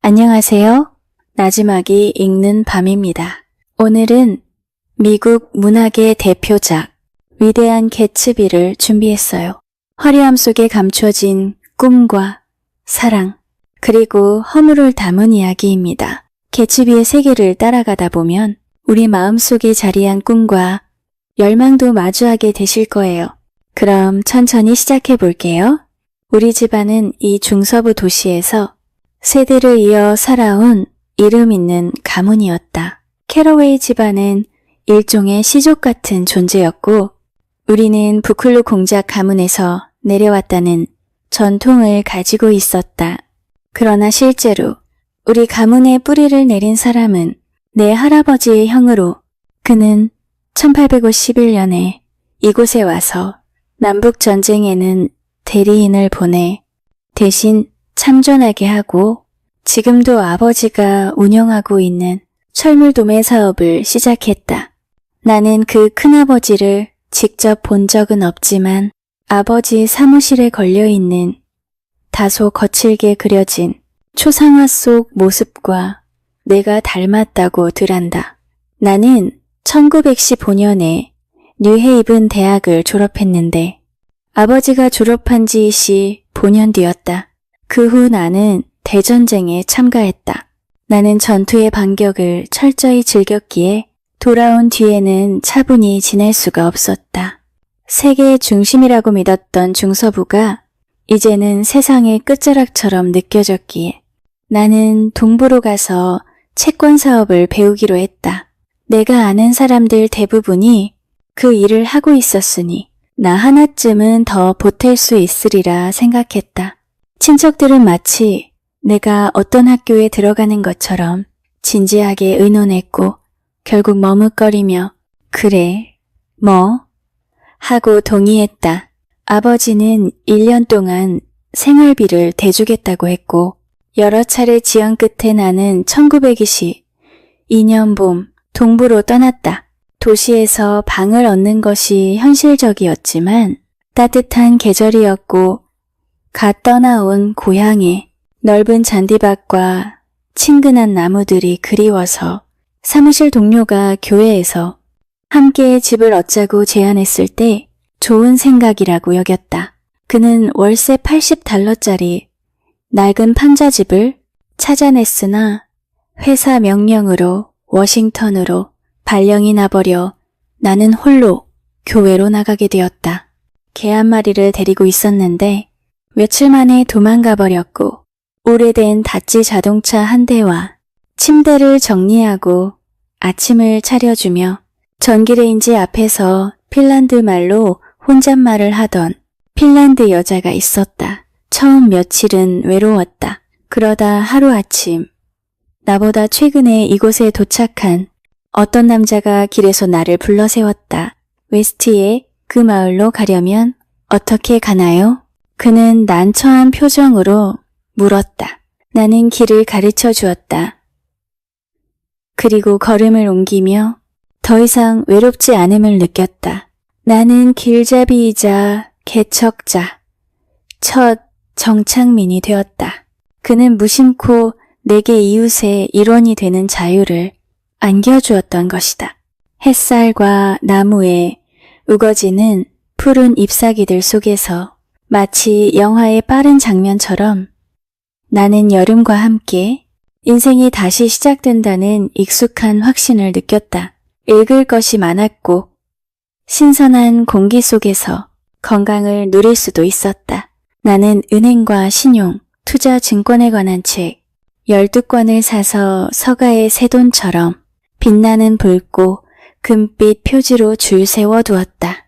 안녕하세요. 나지막이 읽는 밤입니다. 오늘은 미국 문학의 대표작 위대한 개츠비를 준비했어요. 화려함 속에 감춰진 꿈과 사랑, 그리고 허물을 담은 이야기입니다. 개츠비의 세계를 따라가다 보면 우리 마음속에 자리한 꿈과 열망도 마주하게 되실 거예요. 그럼 천천히 시작해 볼게요. 우리 집안은 이 중서부 도시에서 세대를 이어 살아온 이름 있는 가문이었다. 캐러웨이 집안은 일종의 시족 같은 존재였고 우리는 부클루 공작 가문에서 내려왔다는 전통을 가지고 있었다. 그러나 실제로 우리 가문의 뿌리를 내린 사람은 내 할아버지의 형으로 그는 1851년에 이곳에 와서 남북전쟁에는 대리인을 보내 대신 참전하게 하고 지금도 아버지가 운영하고 있는 철물도매 사업을 시작했다. 나는 그 큰아버지를 직접 본 적은 없지만 아버지 사무실에 걸려있는 다소 거칠게 그려진 초상화 속 모습과 내가 닮았다고들 한다. 나는 1915년에 뉴헤이븐 대학을 졸업했는데 아버지가 졸업한 지 15년 뒤였다. 그 후 나는 대전쟁에 참가했다. 나는 전투의 반격을 철저히 즐겼기에 돌아온 뒤에는 차분히 지낼 수가 없었다. 세계의 중심이라고 믿었던 중서부가 이제는 세상의 끝자락처럼 느껴졌기에 나는 동부로 가서 채권 사업을 배우기로 했다. 내가 아는 사람들 대부분이 그 일을 하고 있었으니 나 하나쯤은 더 보탤 수 있으리라 생각했다. 친척들은 마치 내가 어떤 학교에 들어가는 것처럼 진지하게 의논했고 결국 머뭇거리며 그래, 뭐? 하고 동의했다. 아버지는 1년 동안 생활비를 대주겠다고 했고 여러 차례 지연 끝에 나는 1922년 봄 동부로 떠났다. 도시에서 방을 얻는 것이 현실적이었지만 따뜻한 계절이었고 갓 떠나온 고향에 넓은 잔디밭과 친근한 나무들이 그리워서 사무실 동료가 교회에서 함께 집을 얻자고 제안했을 때 좋은 생각이라고 여겼다. 그는 월세 $80짜리 낡은 판자집을 찾아냈으나 회사 명령으로 워싱턴으로 발령이 나버려 나는 홀로 교회로 나가게 되었다. 개 한 마리를 데리고 있었는데 며칠 만에 도망가 버렸고 오래된 다찌 자동차 한 대와 침대를 정리하고 아침을 차려주며 전기레인지 앞에서 핀란드 말로 혼잣말을 하던 핀란드 여자가 있었다. 처음 며칠은 외로웠다. 그러다 하루아침 나보다 최근에 이곳에 도착한 어떤 남자가 길에서 나를 불러세웠다. 웨스티에 그 마을로 가려면 어떻게 가나요? 그는 난처한 표정으로 물었다. 나는 길을 가르쳐 주었다. 그리고 걸음을 옮기며 더 이상 외롭지 않음을 느꼈다. 나는 길잡이이자 개척자, 첫 정착민이 되었다. 그는 무심코 내게 이웃의 일원이 되는 자유를 안겨주었던 것이다. 햇살과 나무에 우거지는 푸른 잎사귀들 속에서 마치 영화의 빠른 장면처럼 나는 여름과 함께 인생이 다시 시작된다는 익숙한 확신을 느꼈다. 읽을 것이 많았고 신선한 공기 속에서 건강을 누릴 수도 있었다. 나는 은행과 신용, 투자 증권에 관한 책 12권을 사서 서가의 새돈처럼 빛나는 붉고 금빛 표지로 줄 세워두었다.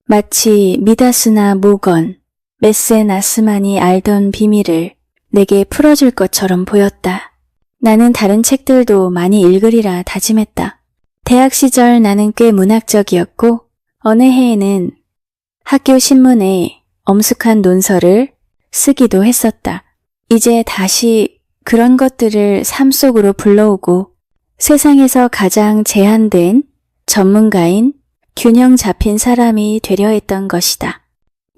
마치 미다스나 모건, 메세나스만이 알던 비밀을 내게 풀어줄 것처럼 보였다. 나는 다른 책들도 많이 읽으리라 다짐했다. 대학 시절 나는 꽤 문학적이었고 어느 해에는 학교 신문에 엄숙한 논설을 쓰기도 했었다. 이제 다시 그런 것들을 삶 속으로 불러오고 세상에서 가장 제한된 전문가인 균형 잡힌 사람이 되려 했던 것이다.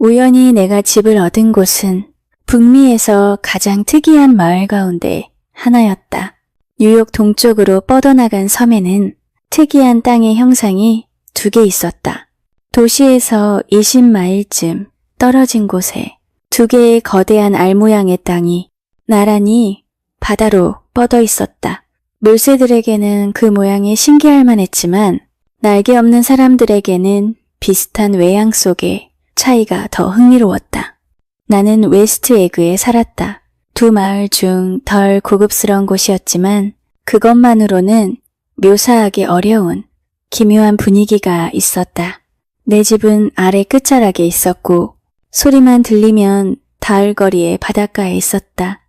우연히 내가 집을 얻은 곳은 북미에서 가장 특이한 마을 가운데 하나였다. 뉴욕 동쪽으로 뻗어나간 섬에는 특이한 땅의 형상이 2개 있었다. 도시에서 20마일쯤 떨어진 곳에 2개의 거대한 알 모양의 땅이 나란히 바다로 뻗어 있었다. 물새들에게는 그 모양이 신기할 만했지만 날개 없는 사람들에게는 비슷한 외양 속의 차이가 더 흥미로웠다. 나는 웨스트 에그에 살았다. 2 마을 중 덜 고급스러운 곳이었지만 그것만으로는 묘사하기 어려운 기묘한 분위기가 있었다. 내 집은 아래 끝자락에 있었고 소리만 들리면 닿을 거리의 바닷가에 있었다.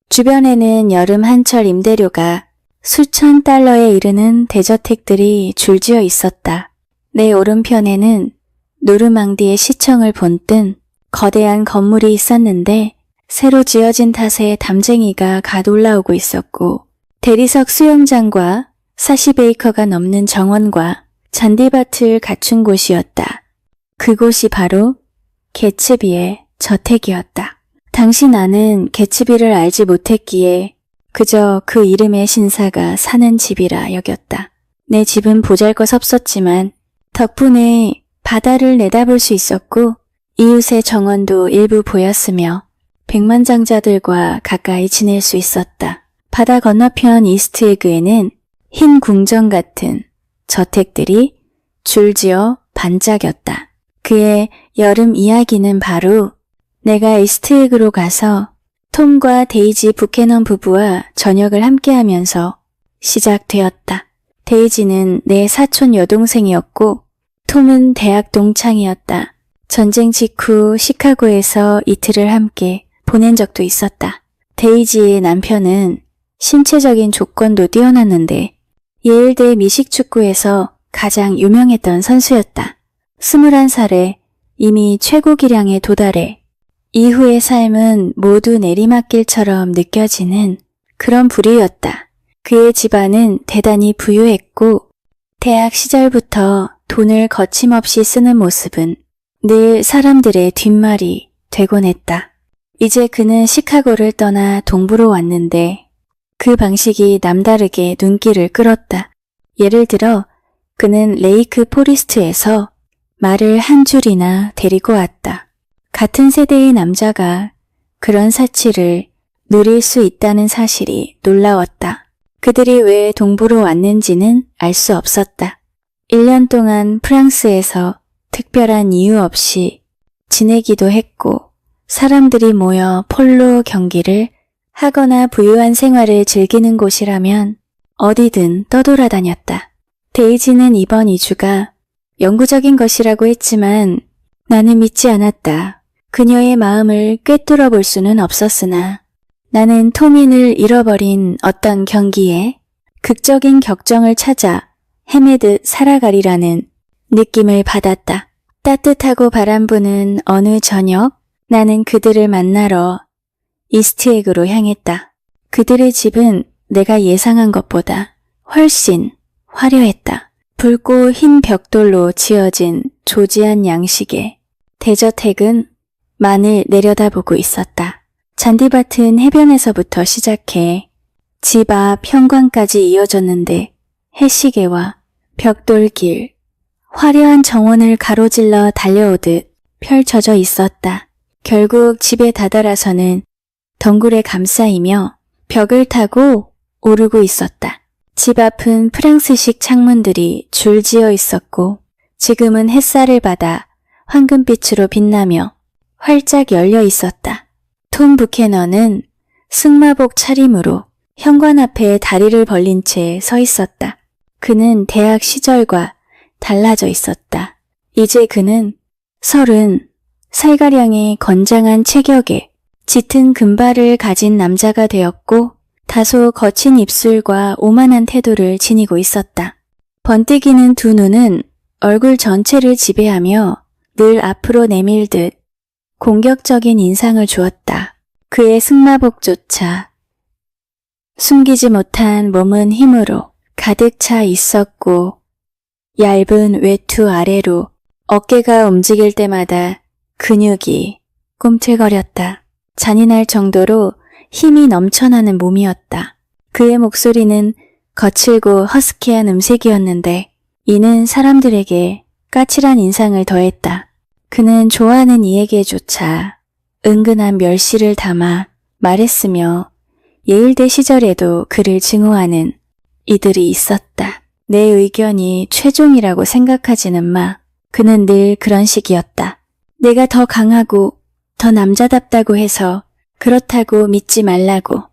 주변에는 여름 한철 임대료가 수천 달러에 이르는 대저택들이 줄지어 있었다. 내 오른편에는 노르망디의 시청을 본뜬 거대한 건물이 있었는데 새로 지어진 탓에 담쟁이가 갓 올라오고 있었고 대리석 수영장과 40에이커가 넘는 정원과 잔디밭을 갖춘 곳이었다. 그곳이 바로 개츠비의 저택이었다. 당시 나는 개츠비를 알지 못했기에 그저 그 이름의 신사가 사는 집이라 여겼다. 내 집은 보잘것없었지만 덕분에 바다를 내다볼 수 있었고 이웃의 정원도 일부 보였으며 백만장자들과 가까이 지낼 수 있었다. 바다 건너편 이스트에그에는 흰 궁전 같은 저택들이 줄지어 반짝였다. 그의 여름 이야기는 바로 내가 이스트에그로 가서 톰과 데이지 부캐넌 부부와 저녁을 함께하면서 시작되었다. 데이지는 내 사촌 여동생이었고 톰은 대학 동창이었다. 전쟁 직후 시카고에서 이틀을 함께 보낸 적도 있었다. 데이지의 남편은 신체적인 조건도 뛰어났는데 예일대 미식축구에서 가장 유명했던 선수였다. 21살에 이미 최고 기량에 도달해 이후의 삶은 모두 내리막길처럼 느껴지는 그런 부류였다. 그의 집안은 대단히 부유했고 대학 시절부터 돈을 거침없이 쓰는 모습은 늘 사람들의 뒷말이 되곤 했다. 이제 그는 시카고를 떠나 동부로 왔는데 그 방식이 남다르게 눈길을 끌었다. 예를 들어 그는 레이크 포리스트에서 말을 한 줄이나 데리고 왔다. 같은 세대의 남자가 그런 사치를 누릴 수 있다는 사실이 놀라웠다. 그들이 왜 동부로 왔는지는 알 수 없었다. 1년 동안 프랑스에서 특별한 이유 없이 지내기도 했고 사람들이 모여 폴로 경기를 하거나 부유한 생활을 즐기는 곳이라면 어디든 떠돌아다녔다. 데이지는 이번 이주가 영구적인 것이라고 했지만 나는 믿지 않았다. 그녀의 마음을 꿰뚫어 볼 수는 없었으나 나는 토민을 잃어버린 어떤 경기에 극적인 격정을 찾아 헤매듯 살아가리라는 느낌을 받았다. 따뜻하고 바람 부는 어느 저녁 나는 그들을 만나러 이스트에그로 향했다. 그들의 집은 내가 예상한 것보다 훨씬 화려했다. 붉고 흰 벽돌로 지어진 조지한 양식의 대저택은 만을 내려다보고 있었다. 잔디밭은 해변에서부터 시작해 집 앞 현관까지 이어졌는데 해시계와 벽돌길, 화려한 정원을 가로질러 달려오듯 펼쳐져 있었다. 결국 집에 다다라서는 덩굴에 감싸이며 벽을 타고 오르고 있었다. 집 앞은 프랑스식 창문들이 줄지어 있었고 지금은 햇살을 받아 황금빛으로 빛나며 활짝 열려 있었다. 톰 부캐넌은 승마복 차림으로 현관 앞에 다리를 벌린 채 서 있었다. 그는 대학 시절과 달라져 있었다. 이제 그는 30살가량의 건장한 체격에 짙은 금발을 가진 남자가 되었고 다소 거친 입술과 오만한 태도를 지니고 있었다. 번뜩이는 2 눈은 얼굴 전체를 지배하며 늘 앞으로 내밀듯 공격적인 인상을 주었다. 그의 승마복조차 숨기지 못한 몸은 힘으로 가득 차 있었고 얇은 외투 아래로 어깨가 움직일 때마다 근육이 꿈틀거렸다. 잔인할 정도로 힘이 넘쳐나는 몸이었다. 그의 목소리는 거칠고 허스키한 음색이었는데 이는 사람들에게 까칠한 인상을 더했다. 그는 좋아하는 이에게조차 은근한 멸시를 담아 말했으며 예일대 시절에도 그를 증오하는 이들이 있었다. 내 의견이 최종이라고 생각하지는 마. 그는 늘 그런 식이었다. 내가 더 강하고 더 남자답다고 해서 그렇다고 믿지 말라고.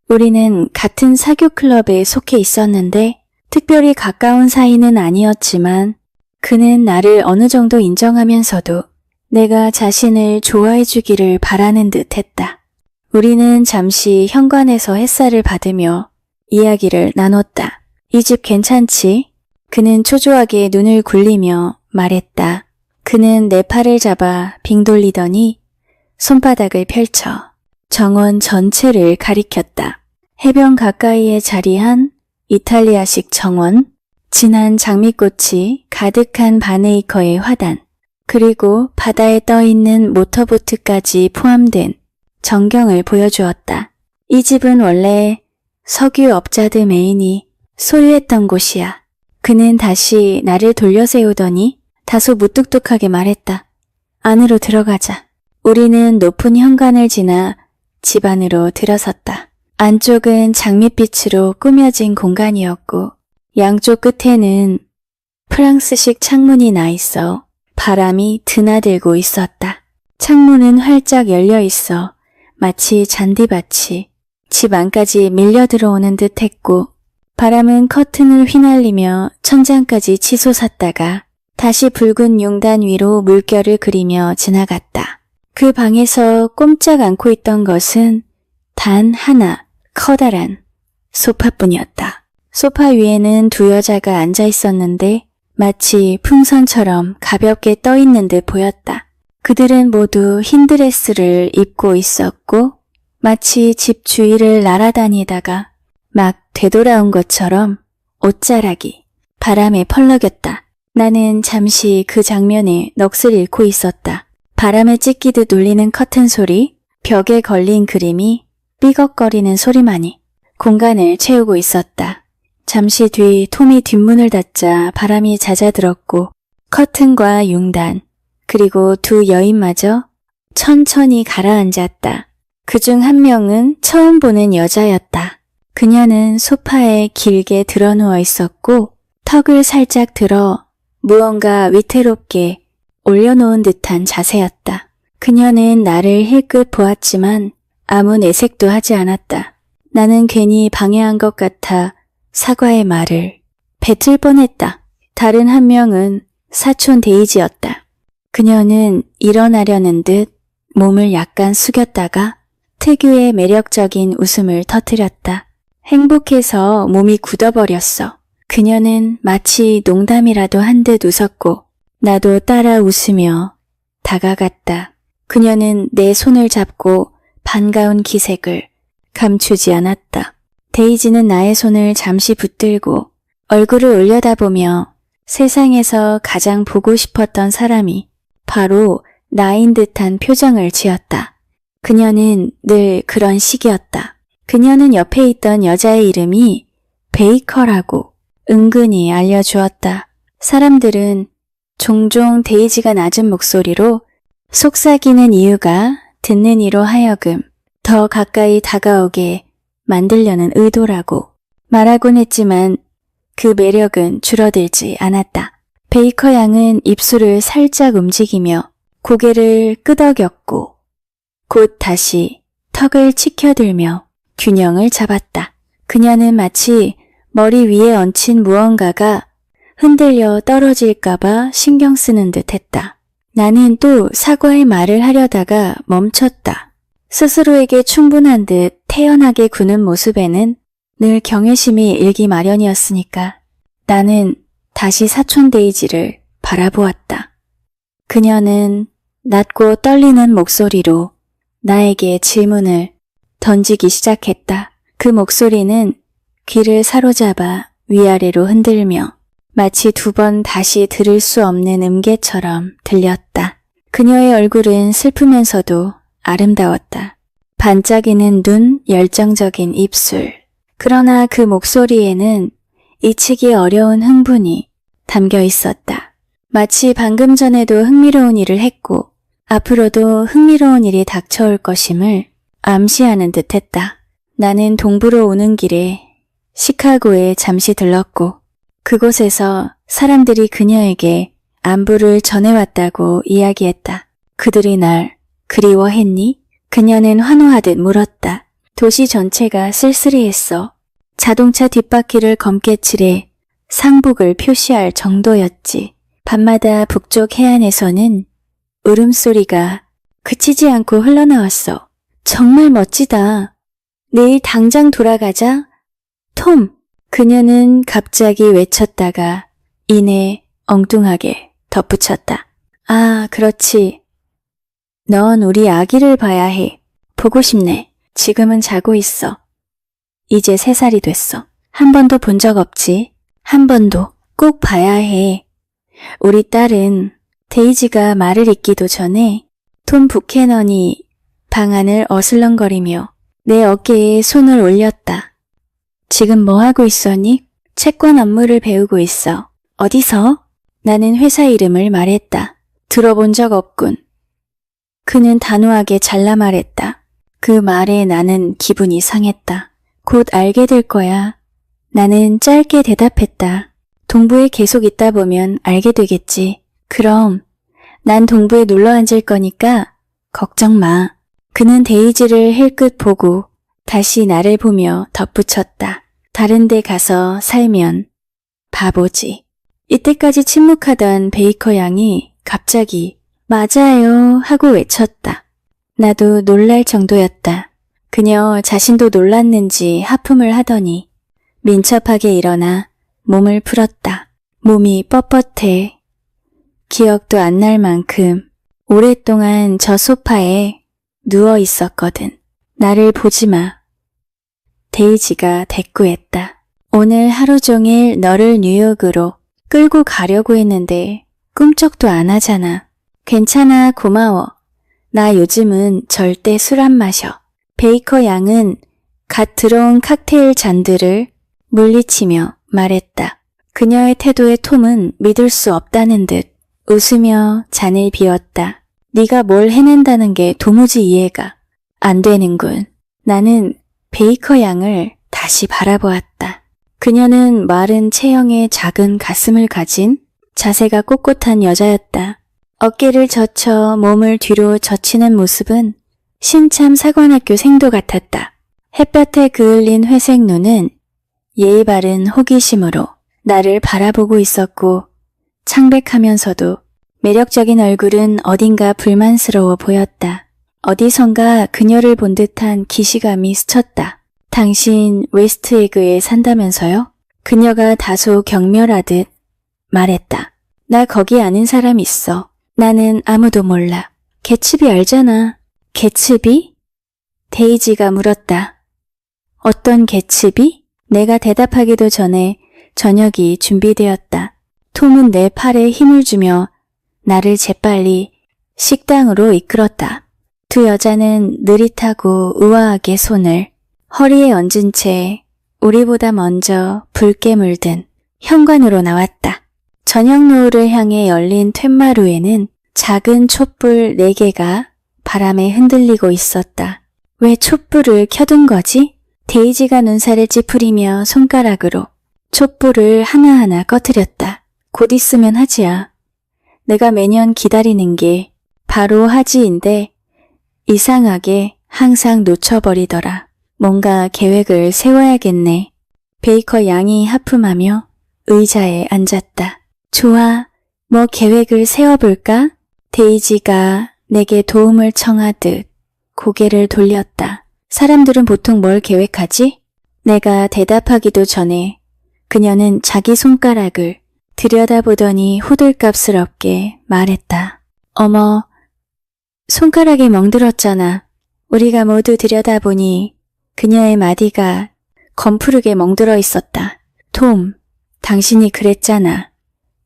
우리는 같은 사교 클럽에 속해 있었는데 특별히 가까운 사이는 아니었지만 그는 나를 어느 정도 인정하면서도 내가 자신을 좋아해 주기를 바라는 듯 했다. 우리는 잠시 현관에서 햇살을 받으며 이야기를 나눴다. 이 집 괜찮지? 그는 초조하게 눈을 굴리며 말했다. 그는 내 팔을 잡아 빙 돌리더니 손바닥을 펼쳐 정원 전체를 가리켰다. 해변 가까이에 자리한 이탈리아식 정원, 진한 장미꽃이 가득한 반에이커의 화단, 그리고 바다에 떠있는 모터보트까지 포함된 전경을 보여주었다. 이 집은 원래 석유업자들 메인이 소유했던 곳이야. 그는 다시 나를 돌려세우더니 다소 무뚝뚝하게 말했다. 안으로 들어가자. 우리는 높은 현관을 지나 집 안으로 들어섰다. 안쪽은 장밋빛으로 꾸며진 공간이었고 양쪽 끝에는 프랑스식 창문이 나 있어 바람이 드나들고 있었다. 창문은 활짝 열려 있어 마치 잔디밭이 집 안까지 밀려 들어오는 듯 했고 바람은 커튼을 휘날리며 천장까지 치솟았다가 다시 붉은 용단 위로 물결을 그리며 지나갔다. 그 방에서 꼼짝 않고 있던 것은 단 하나 커다란 소파뿐이었다. 소파 위에는 두 여자가 앉아 있었는데 마치 풍선처럼 가볍게 떠 있는 듯 보였다. 그들은 모두 흰 드레스를 입고 있었고 마치 집 주위를 날아다니다가 막 되돌아온 것처럼 옷자락이 바람에 펄럭였다. 나는 잠시 그 장면에 넋을 잃고 있었다. 바람에 찢기듯 울리는 커튼 소리, 벽에 걸린 그림이 삐걱거리는 소리만이 공간을 채우고 있었다. 잠시 뒤 톰이 뒷문을 닫자 바람이 잦아들었고 커튼과 융단, 그리고 두 여인마저 천천히 가라앉았다. 그중 한 명은 처음 보는 여자였다. 그녀는 소파에 길게 드러누워 있었고 턱을 살짝 들어 무언가 위태롭게 올려놓은 듯한 자세였다. 그녀는 나를 힐끗 보았지만 아무 내색도 하지 않았다. 나는 괜히 방해한 것 같아 사과의 말을 뱉을 뻔했다. 다른 한 명은 사촌 데이지였다. 그녀는 일어나려는 듯 몸을 약간 숙였다가 특유의 매력적인 웃음을 터뜨렸다. 행복해서 몸이 굳어버렸어. 그녀는 마치 농담이라도 한 듯 웃었고 나도 따라 웃으며 다가갔다. 그녀는 내 손을 잡고 반가운 기색을 감추지 않았다. 데이지는 나의 손을 잠시 붙들고 얼굴을 올려다보며 세상에서 가장 보고 싶었던 사람이 바로 나인 듯한 표정을 지었다. 그녀는 늘 그런 식이었다. 그녀는 옆에 있던 여자의 이름이 베이커라고 은근히 알려주었다. 사람들은 종종 데이지가 낮은 목소리로 속삭이는 이유가 듣는 이로 하여금 더 가까이 다가오게 만들려는 의도라고 말하곤 했지만 그 매력은 줄어들지 않았다. 베이커 양은 입술을 살짝 움직이며 고개를 끄덕였고 곧 다시 턱을 치켜들며 균형을 잡았다. 그녀는 마치 머리 위에 얹힌 무언가가 흔들려 떨어질까봐 신경 쓰는 듯 했다. 나는 또 사과의 말을 하려다가 멈췄다. 스스로에게 충분한 듯 태연하게 구는 모습에는 늘 경외심이 일기 마련이었으니까 나는 다시 사촌 데이지를 바라보았다. 그녀는 낮고 떨리는 목소리로 나에게 질문을 던지기 시작했다. 그 목소리는 귀를 사로잡아 위아래로 흔들며 마치 두 번 다시 들을 수 없는 음계처럼 들렸다. 그녀의 얼굴은 슬프면서도 아름다웠다. 반짝이는 눈, 열정적인 입술. 그러나 그 목소리에는 잊히기 어려운 흥분이 담겨 있었다. 마치 방금 전에도 흥미로운 일을 했고 앞으로도 흥미로운 일이 닥쳐올 것임을 암시하는 듯했다. 나는 동부로 오는 길에 시카고에 잠시 들렀고 그곳에서 사람들이 그녀에게 안부를 전해왔다고 이야기했다. 그들이 날 그리워했니? 그녀는 환호하듯 물었다. 도시 전체가 쓸쓸히했어. 자동차 뒷바퀴를 검게 칠해 상복을 표시할 정도였지. 밤마다 북쪽 해안에서는 울음소리가 그치지 않고 흘러나왔어. 정말 멋지다. 내일 당장 돌아가자. 톰! 그녀는 갑자기 외쳤다가 이내 엉뚱하게 덧붙였다. 아, 그렇지. 넌 우리 아기를 봐야 해. 보고 싶네. 지금은 자고 있어. 이제 3살이 됐어. 한 번도 본 적 없지. 한 번도 꼭 봐야 해. 우리 딸은 데이지가 말을 잇기도 전에 톰 부캐넌이 방안을 어슬렁거리며 내 어깨에 손을 올렸다. 지금 뭐 하고 있어니? 채권 업무를 배우고 있어. 어디서? 나는 회사 이름을 말했다. 들어본 적 없군. 그는 단호하게 잘라 말했다. 그 말에 나는 기분이 상했다. 곧 알게 될 거야. 나는 짧게 대답했다. 동부에 계속 있다 보면 알게 되겠지. 그럼 난 동부에 눌러 앉을 거니까 걱정 마. 그는 데이지를 힐끗 보고 다시 나를 보며 덧붙였다. 다른 데 가서 살면 바보지. 이때까지 침묵하던 베이커 양이 갑자기 맞아요 하고 외쳤다. 나도 놀랄 정도였다. 그녀 자신도 놀랐는지 하품을 하더니 민첩하게 일어나 몸을 풀었다. 몸이 뻣뻣해. 기억도 안 날 만큼 오랫동안 저 소파에 누워 있었거든. 나를 보지 마. 데이지가 대꾸했다. 오늘 하루 종일 너를 뉴욕으로 끌고 가려고 했는데 꿈쩍도 안 하잖아. 괜찮아, 고마워. 나 요즘은 절대 술 안 마셔. 베이커 양은 갓 들어온 칵테일 잔들을 물리치며 말했다. 그녀의 태도에 톰은 믿을 수 없다는 듯 웃으며 잔을 비웠다. 네가 뭘 해낸다는 게 도무지 이해가 안 되는군. 나는 베이커 양을 다시 바라보았다. 그녀는 마른 체형의 작은 가슴을 가진 자세가 꼿꼿한 여자였다. 어깨를 젖혀 몸을 뒤로 젖히는 모습은 신참 사관학교 생도 같았다. 햇볕에 그을린 회색 눈은 예의 바른 호기심으로 나를 바라보고 있었고 창백하면서도 매력적인 얼굴은 어딘가 불만스러워 보였다. 어디선가 그녀를 본 듯한 기시감이 스쳤다. 당신 웨스트에그에 산다면서요? 그녀가 다소 경멸하듯 말했다. 나 거기 아는 사람 있어. 나는 아무도 몰라. 개츠비 알잖아. 개츠비? 데이지가 물었다. 어떤 개츠비? 내가 대답하기도 전에 저녁이 준비되었다. 톰은 내 팔에 힘을 주며 나를 재빨리 식당으로 이끌었다. 두 여자는 느릿하고 우아하게 손을 허리에 얹은 채 우리보다 먼저 붉게 물든 현관으로 나왔다. 저녁 노을을 향해 열린 툇마루에는 작은 촛불 4개가 바람에 흔들리고 있었다. 왜 촛불을 켜둔 거지? 데이지가 눈살을 찌푸리며 손가락으로 촛불을 하나하나 꺼트렸다. 곧 있으면 하지야. 내가 매년 기다리는 게 바로 하지인데 이상하게 항상 놓쳐버리더라. 뭔가 계획을 세워야겠네. 베이커 양이 하품하며 의자에 앉았다. 좋아, 뭐 계획을 세워볼까? 데이지가 내게 도움을 청하듯 고개를 돌렸다. 사람들은 보통 뭘 계획하지? 내가 대답하기도 전에 그녀는 자기 손가락을 들여다보더니 호들갑스럽게 말했다. 어머, 손가락이 멍들었잖아. 우리가 모두 들여다보니 그녀의 마디가 검푸르게 멍들어 있었다. 톰, 당신이 그랬잖아.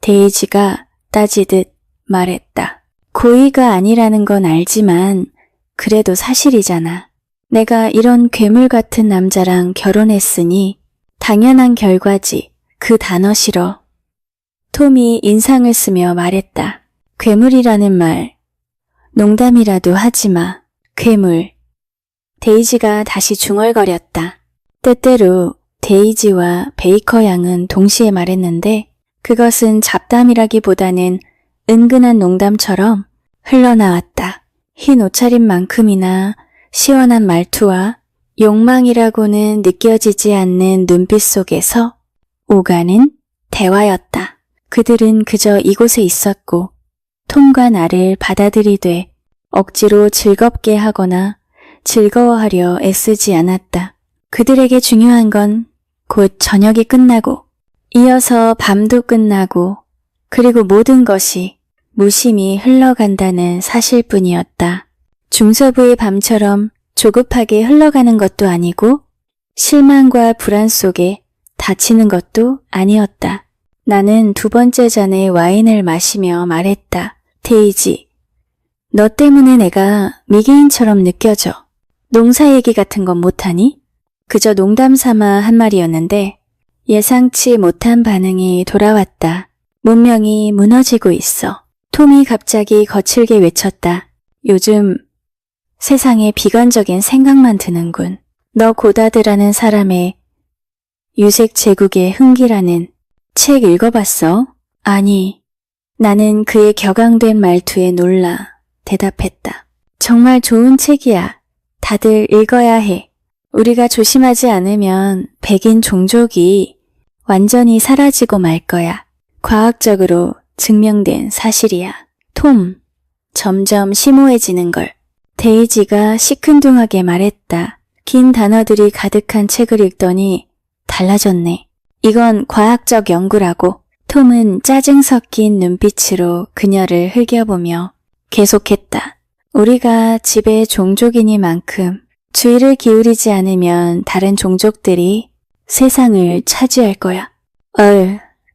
데이지가 따지듯 말했다. 고의가 아니라는 건 알지만 그래도 사실이잖아. 내가 이런 괴물 같은 남자랑 결혼했으니 당연한 결과지. 그 단어 싫어. 톰이 인상을 쓰며 말했다. 괴물이라는 말, 농담이라도 하지 마. 괴물. 데이지가 다시 중얼거렸다. 때때로 데이지와 베이커 양은 동시에 말했는데 그것은 잡담이라기보다는 은근한 농담처럼 흘러나왔다. 흰 옷차림만큼이나 시원한 말투와 욕망이라고는 느껴지지 않는 눈빛 속에서 오가는 대화였다. 그들은 그저 이곳에 있었고 톰과 나를 받아들이되 억지로 즐겁게 하거나 즐거워하려 애쓰지 않았다. 그들에게 중요한 건 곧 저녁이 끝나고 이어서 밤도 끝나고 그리고 모든 것이 무심히 흘러간다는 사실뿐이었다. 중서부의 밤처럼 조급하게 흘러가는 것도 아니고 실망과 불안 속에 다치는 것도 아니었다. 나는 두 번째 잔의 와인을 마시며 말했다. 데이지, 너 때문에 내가 미개인처럼 느껴져. 농사 얘기 같은 건 못하니? 그저 농담 삼아 한 말이었는데 예상치 못한 반응이 돌아왔다. 문명이 무너지고 있어. 톰이 갑자기 거칠게 외쳤다. 요즘 세상에 비관적인 생각만 드는군. 너 고다드라는 사람의 유색 제국의 흥기라는 책 읽어봤어? 아니, 나는 그의 격앙된 말투에 놀라 대답했다. 정말 좋은 책이야. 다들 읽어야 해. 우리가 조심하지 않으면 백인 종족이 완전히 사라지고 말 거야. 과학적으로 증명된 사실이야. 톰, 점점 심오해지는 걸. 데이지가 시큰둥하게 말했다. 긴 단어들이 가득한 책을 읽더니 달라졌네. 이건 과학적 연구라고. 톰은 짜증 섞인 눈빛으로 그녀를 흘겨보며 계속했다. 우리가 지배 종족이니만큼 주의를 기울이지 않으면 다른 종족들이 세상을 차지할 거야.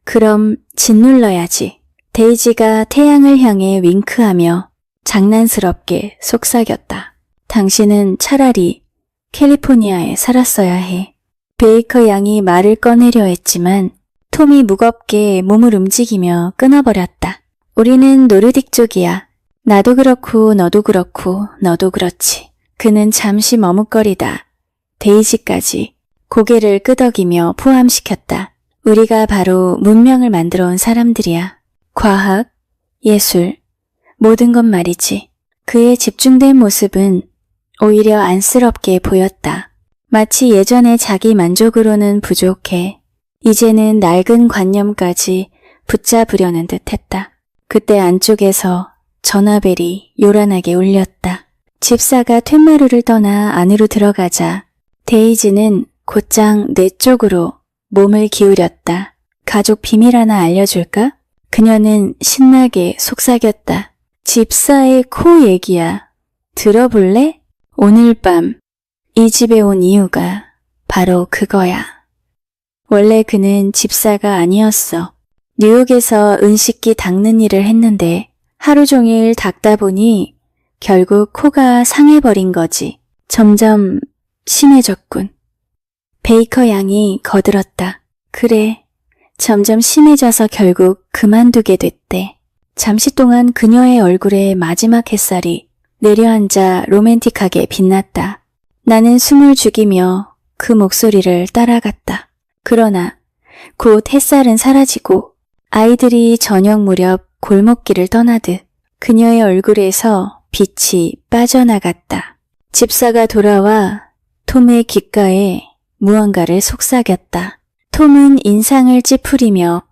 그럼 짓눌러야지. 데이지가 태양을 향해 윙크하며 장난스럽게 속삭였다. 당신은 차라리 캘리포니아에 살았어야 해. 베이커 양이 말을 꺼내려 했지만 톰이 무겁게 몸을 움직이며 끊어버렸다. 우리는 노르딕 쪽이야. 나도 그렇고 너도 그렇고 너도 그렇지. 그는 잠시 머뭇거리다 데이지까지 고개를 끄덕이며 포함시켰다. 우리가 바로 문명을 만들어 온 사람들이야. 과학, 예술, 모든 것 말이지. 그의 집중된 모습은 오히려 안쓰럽게 보였다. 마치 예전의 자기 만족으로는 부족해 이제는 낡은 관념까지 붙잡으려는 듯했다. 그때 안쪽에서 전화벨이 요란하게 울렸다. 집사가 툇마루를 떠나 안으로 들어가자 데이지는 곧장 내 쪽으로 몸을 기울였다. 가족 비밀 하나 알려줄까? 그녀는 신나게 속삭였다. 집사의 코 얘기야. 들어볼래? 오늘 밤 이 집에 온 이유가 바로 그거야. 원래 그는 집사가 아니었어. 뉴욕에서 은식기 닦는 일을 했는데 하루 종일 닦다 보니 결국 코가 상해버린 거지. 점점 심해졌군. 베이커 양이 거들었다. 그래, 점점 심해져서 결국 그만두게 됐대. 잠시 동안 그녀의 얼굴에 마지막 햇살이 내려앉아 로맨틱하게 빛났다. 나는 숨을 죽이며 그 목소리를 따라갔다. 그러나 곧 햇살은 사라지고 아이들이 저녁 무렵 골목길을 떠나듯 그녀의 얼굴에서 빛이 빠져나갔다. 집사가 돌아와 톰의 귓가에 무언가를 속삭였다. 톰은 인상을 찌푸리며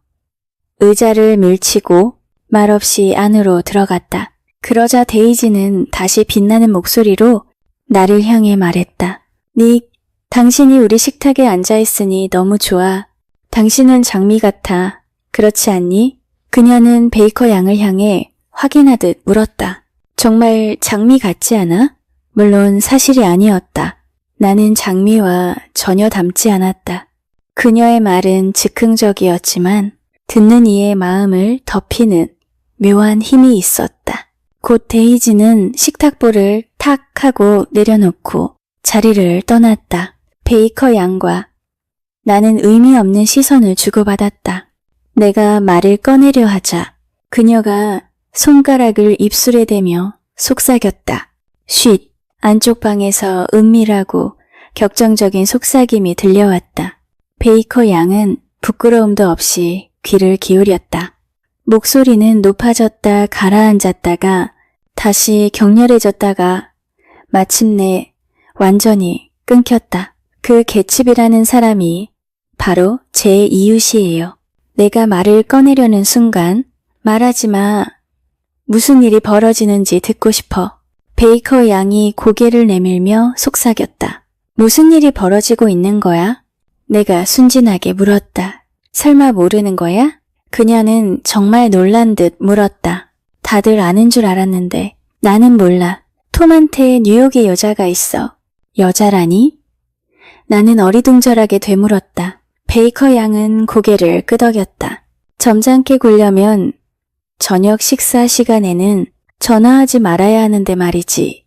의자를 밀치고 말없이 안으로 들어갔다. 그러자 데이지는 다시 빛나는 목소리로 나를 향해 말했다. 닉, 당신이 우리 식탁에 앉아있으니 너무 좋아. 당신은 장미 같아. 그렇지 않니? 그녀는 베이커 양을 향해 확인하듯 물었다. 정말 장미 같지 않아? 물론 사실이 아니었다. 나는 장미와 전혀 닮지 않았다. 그녀의 말은 즉흥적이었지만 듣는 이의 마음을 덮이는 묘한 힘이 있었다. 곧 데이지는 식탁볼을 탁 하고 내려놓고 자리를 떠났다. 베이커 양과 나는 의미 없는 시선을 주고받았다. 내가 말을 꺼내려 하자 그녀가 손가락을 입술에 대며 속삭였다. 쉿! 안쪽 방에서 은밀하고 격정적인 속삭임이 들려왔다. 베이커 양은 부끄러움도 없이 귀를 기울였다. 목소리는 높아졌다 가라앉았다가 다시 격렬해졌다가 마침내 완전히 끊겼다. 그 개츠비라는 사람이 바로 제 이웃이에요. 내가 말을 꺼내려는 순간 말하지 마. 무슨 일이 벌어지는지 듣고 싶어. 베이커 양이 고개를 내밀며 속삭였다. 무슨 일이 벌어지고 있는 거야? 내가 순진하게 물었다. 설마 모르는 거야? 그녀는 정말 놀란 듯 물었다. 다들 아는 줄 알았는데 나는 몰라. 톰한테 뉴욕에 여자가 있어. 여자라니? 나는 어리둥절하게 되물었다. 베이커 양은 고개를 끄덕였다. 점잖게 굴려면 저녁 식사 시간에는 전화하지 말아야 하는데 말이지.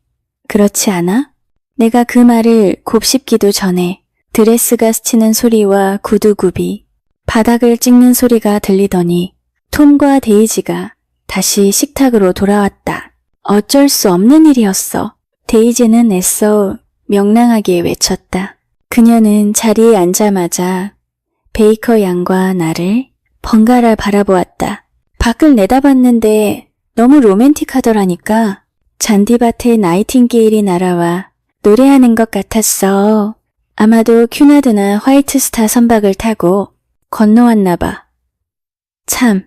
그렇지 않아? 내가 그 말을 곱씹기도 전에 드레스가 스치는 소리와 구두굽이 바닥을 찍는 소리가 들리더니 톰과 데이지가 다시 식탁으로 돌아왔다. 어쩔 수 없는 일이었어. 데이지는 애써 명랑하게 외쳤다. 그녀는 자리에 앉자마자 베이커 양과 나를 번갈아 바라보았다. 밖을 내다봤는데 너무 로맨틱하더라니까. 잔디밭에 나이팅게일이 날아와 노래하는 것 같았어. 아마도 큐나드나 화이트스타 선박을 타고 건너왔나 봐. 참,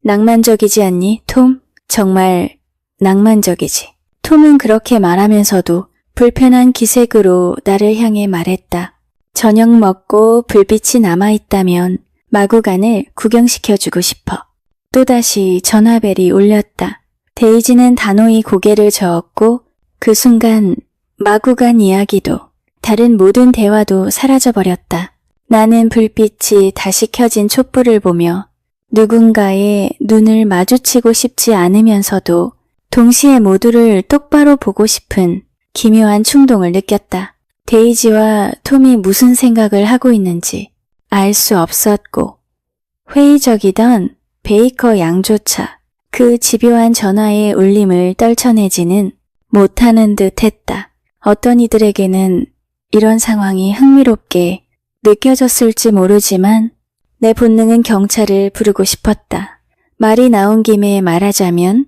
낭만적이지 않니, 톰? 정말 낭만적이지. 톰은 그렇게 말하면서도 불편한 기색으로 나를 향해 말했다. 저녁 먹고 불빛이 남아있다면 마구간을 구경시켜주고 싶어. 또다시 전화벨이 울렸다. 데이지는 단호히 고개를 저었고 그 순간 마구간 이야기도 다른 모든 대화도 사라져버렸다. 나는 불빛이 다시 켜진 촛불을 보며 누군가의 눈을 마주치고 싶지 않으면서도 동시에 모두를 똑바로 보고 싶은 기묘한 충동을 느꼈다. 데이지와 톰이 무슨 생각을 하고 있는지 알 수 없었고 회의적이던 베이커 양조차 그 집요한 전화의 울림을 떨쳐내지는 못하는 듯 했다. 어떤 이들에게는 이런 상황이 흥미롭게 느껴졌을지 모르지만 내 본능은 경찰을 부르고 싶었다. 말이 나온 김에 말하자면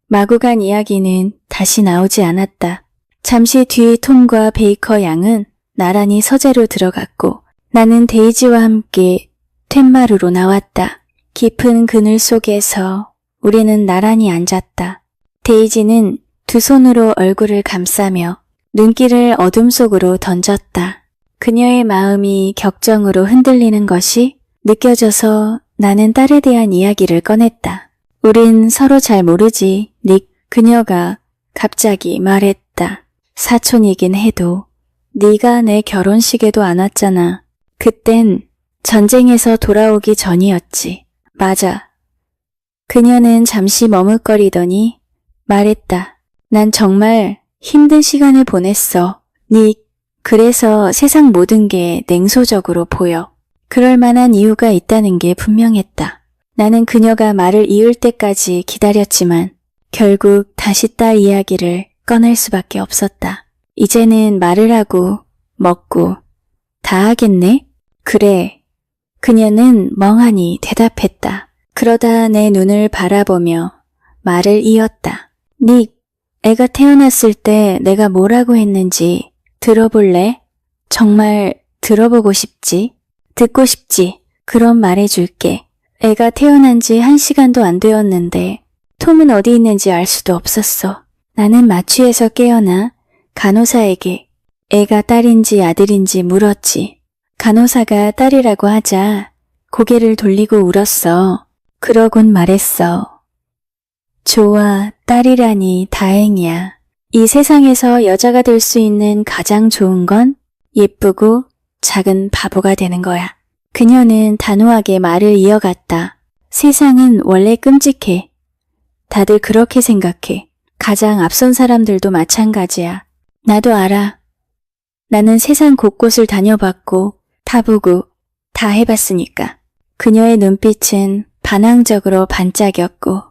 마구간 이야기는 다시 나오지 않았다. 잠시 뒤 톰과 베이커 양은 나란히 서재로 들어갔고 나는 데이지와 함께 툇마루로 나왔다. 깊은 그늘 속에서 우리는 나란히 앉았다. 데이지는 두 손으로 얼굴을 감싸며 눈길을 어둠 속으로 던졌다. 그녀의 마음이 격정으로 흔들리는 것이 느껴져서 나는 딸에 대한 이야기를 꺼냈다. 우린 서로 잘 모르지, 닉. 그녀가 갑자기 말했다. 사촌이긴 해도 네가 내 결혼식에도 안 왔잖아. 그땐 전쟁에서 돌아오기 전이었지. 맞아. 그녀는 잠시 머뭇거리더니 말했다. 난 정말 힘든 시간을 보냈어. 닉, 그래서 세상 모든 게 냉소적으로 보여. 그럴 만한 이유가 있다는 게 분명했다. 나는 그녀가 말을 이을 때까지 기다렸지만 결국 다시 딸 이야기를 꺼낼 수밖에 없었다. 이제는 말을 하고 먹고 다 하겠네? 그래. 그녀는 멍하니 대답했다. 그러다 내 눈을 바라보며 말을 이었다. 닉, 애가 태어났을 때 내가 뭐라고 했는지 들어볼래? 정말 들어보고 싶지? 듣고 싶지? 그럼 말해줄게. 애가 태어난 지 1시간도 안 되었는데 톰은 어디 있는지 알 수도 없었어. 나는 마취에서 깨어나 간호사에게 애가 딸인지 아들인지 물었지. 간호사가 딸이라고 하자 고개를 돌리고 울었어. 그러곤 말했어. 좋아, 딸이라니 다행이야. 이 세상에서 여자가 될 수 있는 가장 좋은 건 예쁘고 작은 바보가 되는 거야. 그녀는 단호하게 말을 이어갔다. 세상은 원래 끔찍해. 다들 그렇게 생각해. 가장 앞선 사람들도 마찬가지야. 나도 알아. 나는 세상 곳곳을 다녀봤고 타보고 다 해봤으니까. 그녀의 눈빛은 반항적으로 반짝였고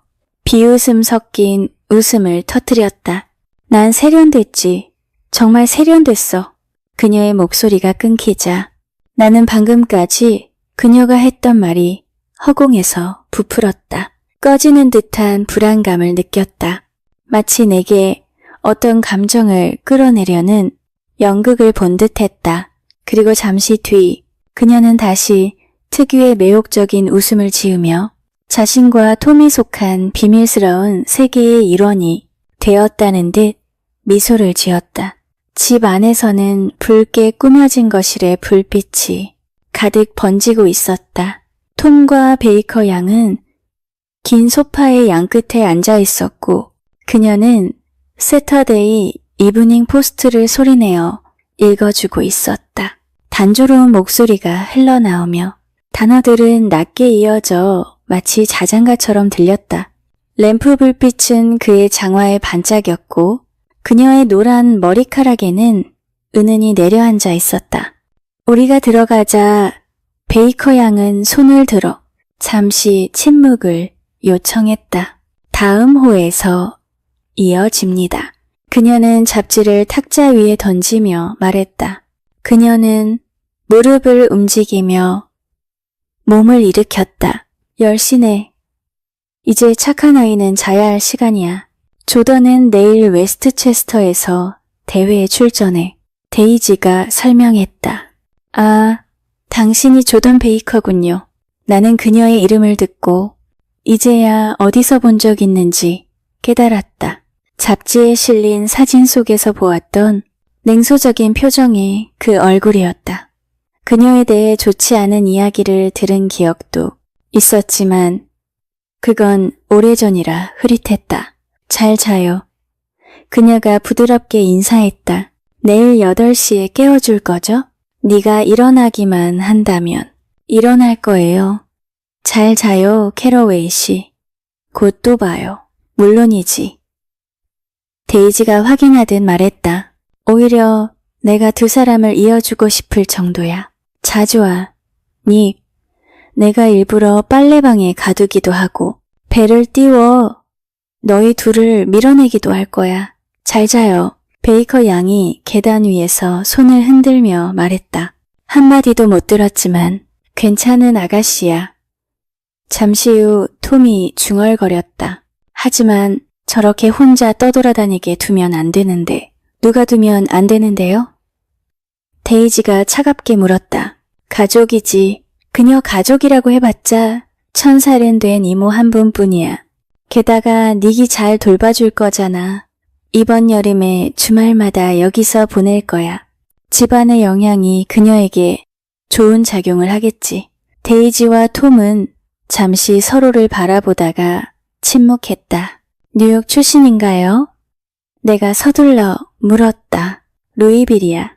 비웃음 섞인 웃음을 터뜨렸다. 난 세련됐지. 정말 세련됐어. 그녀의 목소리가 끊기자 나는 방금까지 그녀가 했던 말이 허공에서 부풀었다. 꺼지는 듯한 불안감을 느꼈다. 마치 내게 어떤 감정을 끌어내려는 연극을 본 듯했다. 그리고 잠시 뒤 그녀는 다시 특유의 매혹적인 웃음을 지으며 자신과 톰이 속한 비밀스러운 세계의 일원이 되었다는 듯 미소를 지었다. 집 안에서는 붉게 꾸며진 거실에 불빛이 가득 번지고 있었다. 톰과 베이커 양은 긴 소파의 양끝에 앉아 있었고 그녀는 세터데이 이브닝 포스트를 소리내어 읽어주고 있었다. 단조로운 목소리가 흘러나오며 단어들은 낮게 이어져 마치 자장가처럼 들렸다. 램프 불빛은 그의 장화에 반짝였고 그녀의 노란 머리카락에는 은은히 내려앉아 있었다. 우리가 들어가자 베이커 양은 손을 들어 잠시 침묵을 요청했다. 다음 호에서 이어집니다. 그녀는 잡지를 탁자 위에 던지며 말했다. 그녀는 무릎을 움직이며 몸을 일으켰다. 10시네. 이제 착한 아이는 자야 할 시간이야. 조던은 내일 웨스트체스터에서 대회에 출전해. 데이지가 설명했다. 아, 당신이 조던 베이커군요. 나는 그녀의 이름을 듣고 이제야 어디서 본 적 있는지 깨달았다. 잡지에 실린 사진 속에서 보았던 냉소적인 표정의 그 얼굴이었다. 그녀에 대해 좋지 않은 이야기를 들은 기억도 있었지만 그건 오래전이라 흐릿했다. 잘 자요. 그녀가 부드럽게 인사했다. 내일 8시에 깨워줄 거죠? 네가 일어나기만 한다면 일어날 거예요. 잘 자요, 캐러웨이 씨. 곧 또 봐요. 물론이지. 데이지가 확인하듯 말했다. 오히려 내가 두 사람을 이어주고 싶을 정도야. 자주 와. 닉. 내가 일부러 빨래방에 가두기도 하고 배를 띄워 너희 둘을 밀어내기도 할 거야. 잘 자요. 베이커 양이 계단 위에서 손을 흔들며 말했다. 한마디도 못 들었지만 괜찮은 아가씨야. 잠시 후 톰이 중얼거렸다. 하지만 저렇게 혼자 떠돌아다니게 두면 안 되는데. 누가 두면 안 되는데요? 데이지가 차갑게 물었다. 가족이지. 그녀 가족이라고 해봤자 1000살은 된 이모 한 분뿐이야. 게다가 닉이 잘 돌봐줄 거잖아. 이번 여름에 주말마다 여기서 보낼 거야. 집안의 영향이 그녀에게 좋은 작용을 하겠지. 데이지와 톰은 잠시 서로를 바라보다가 침묵했다. 뉴욕 출신인가요? 내가 서둘러 물었다. 루이빌이야.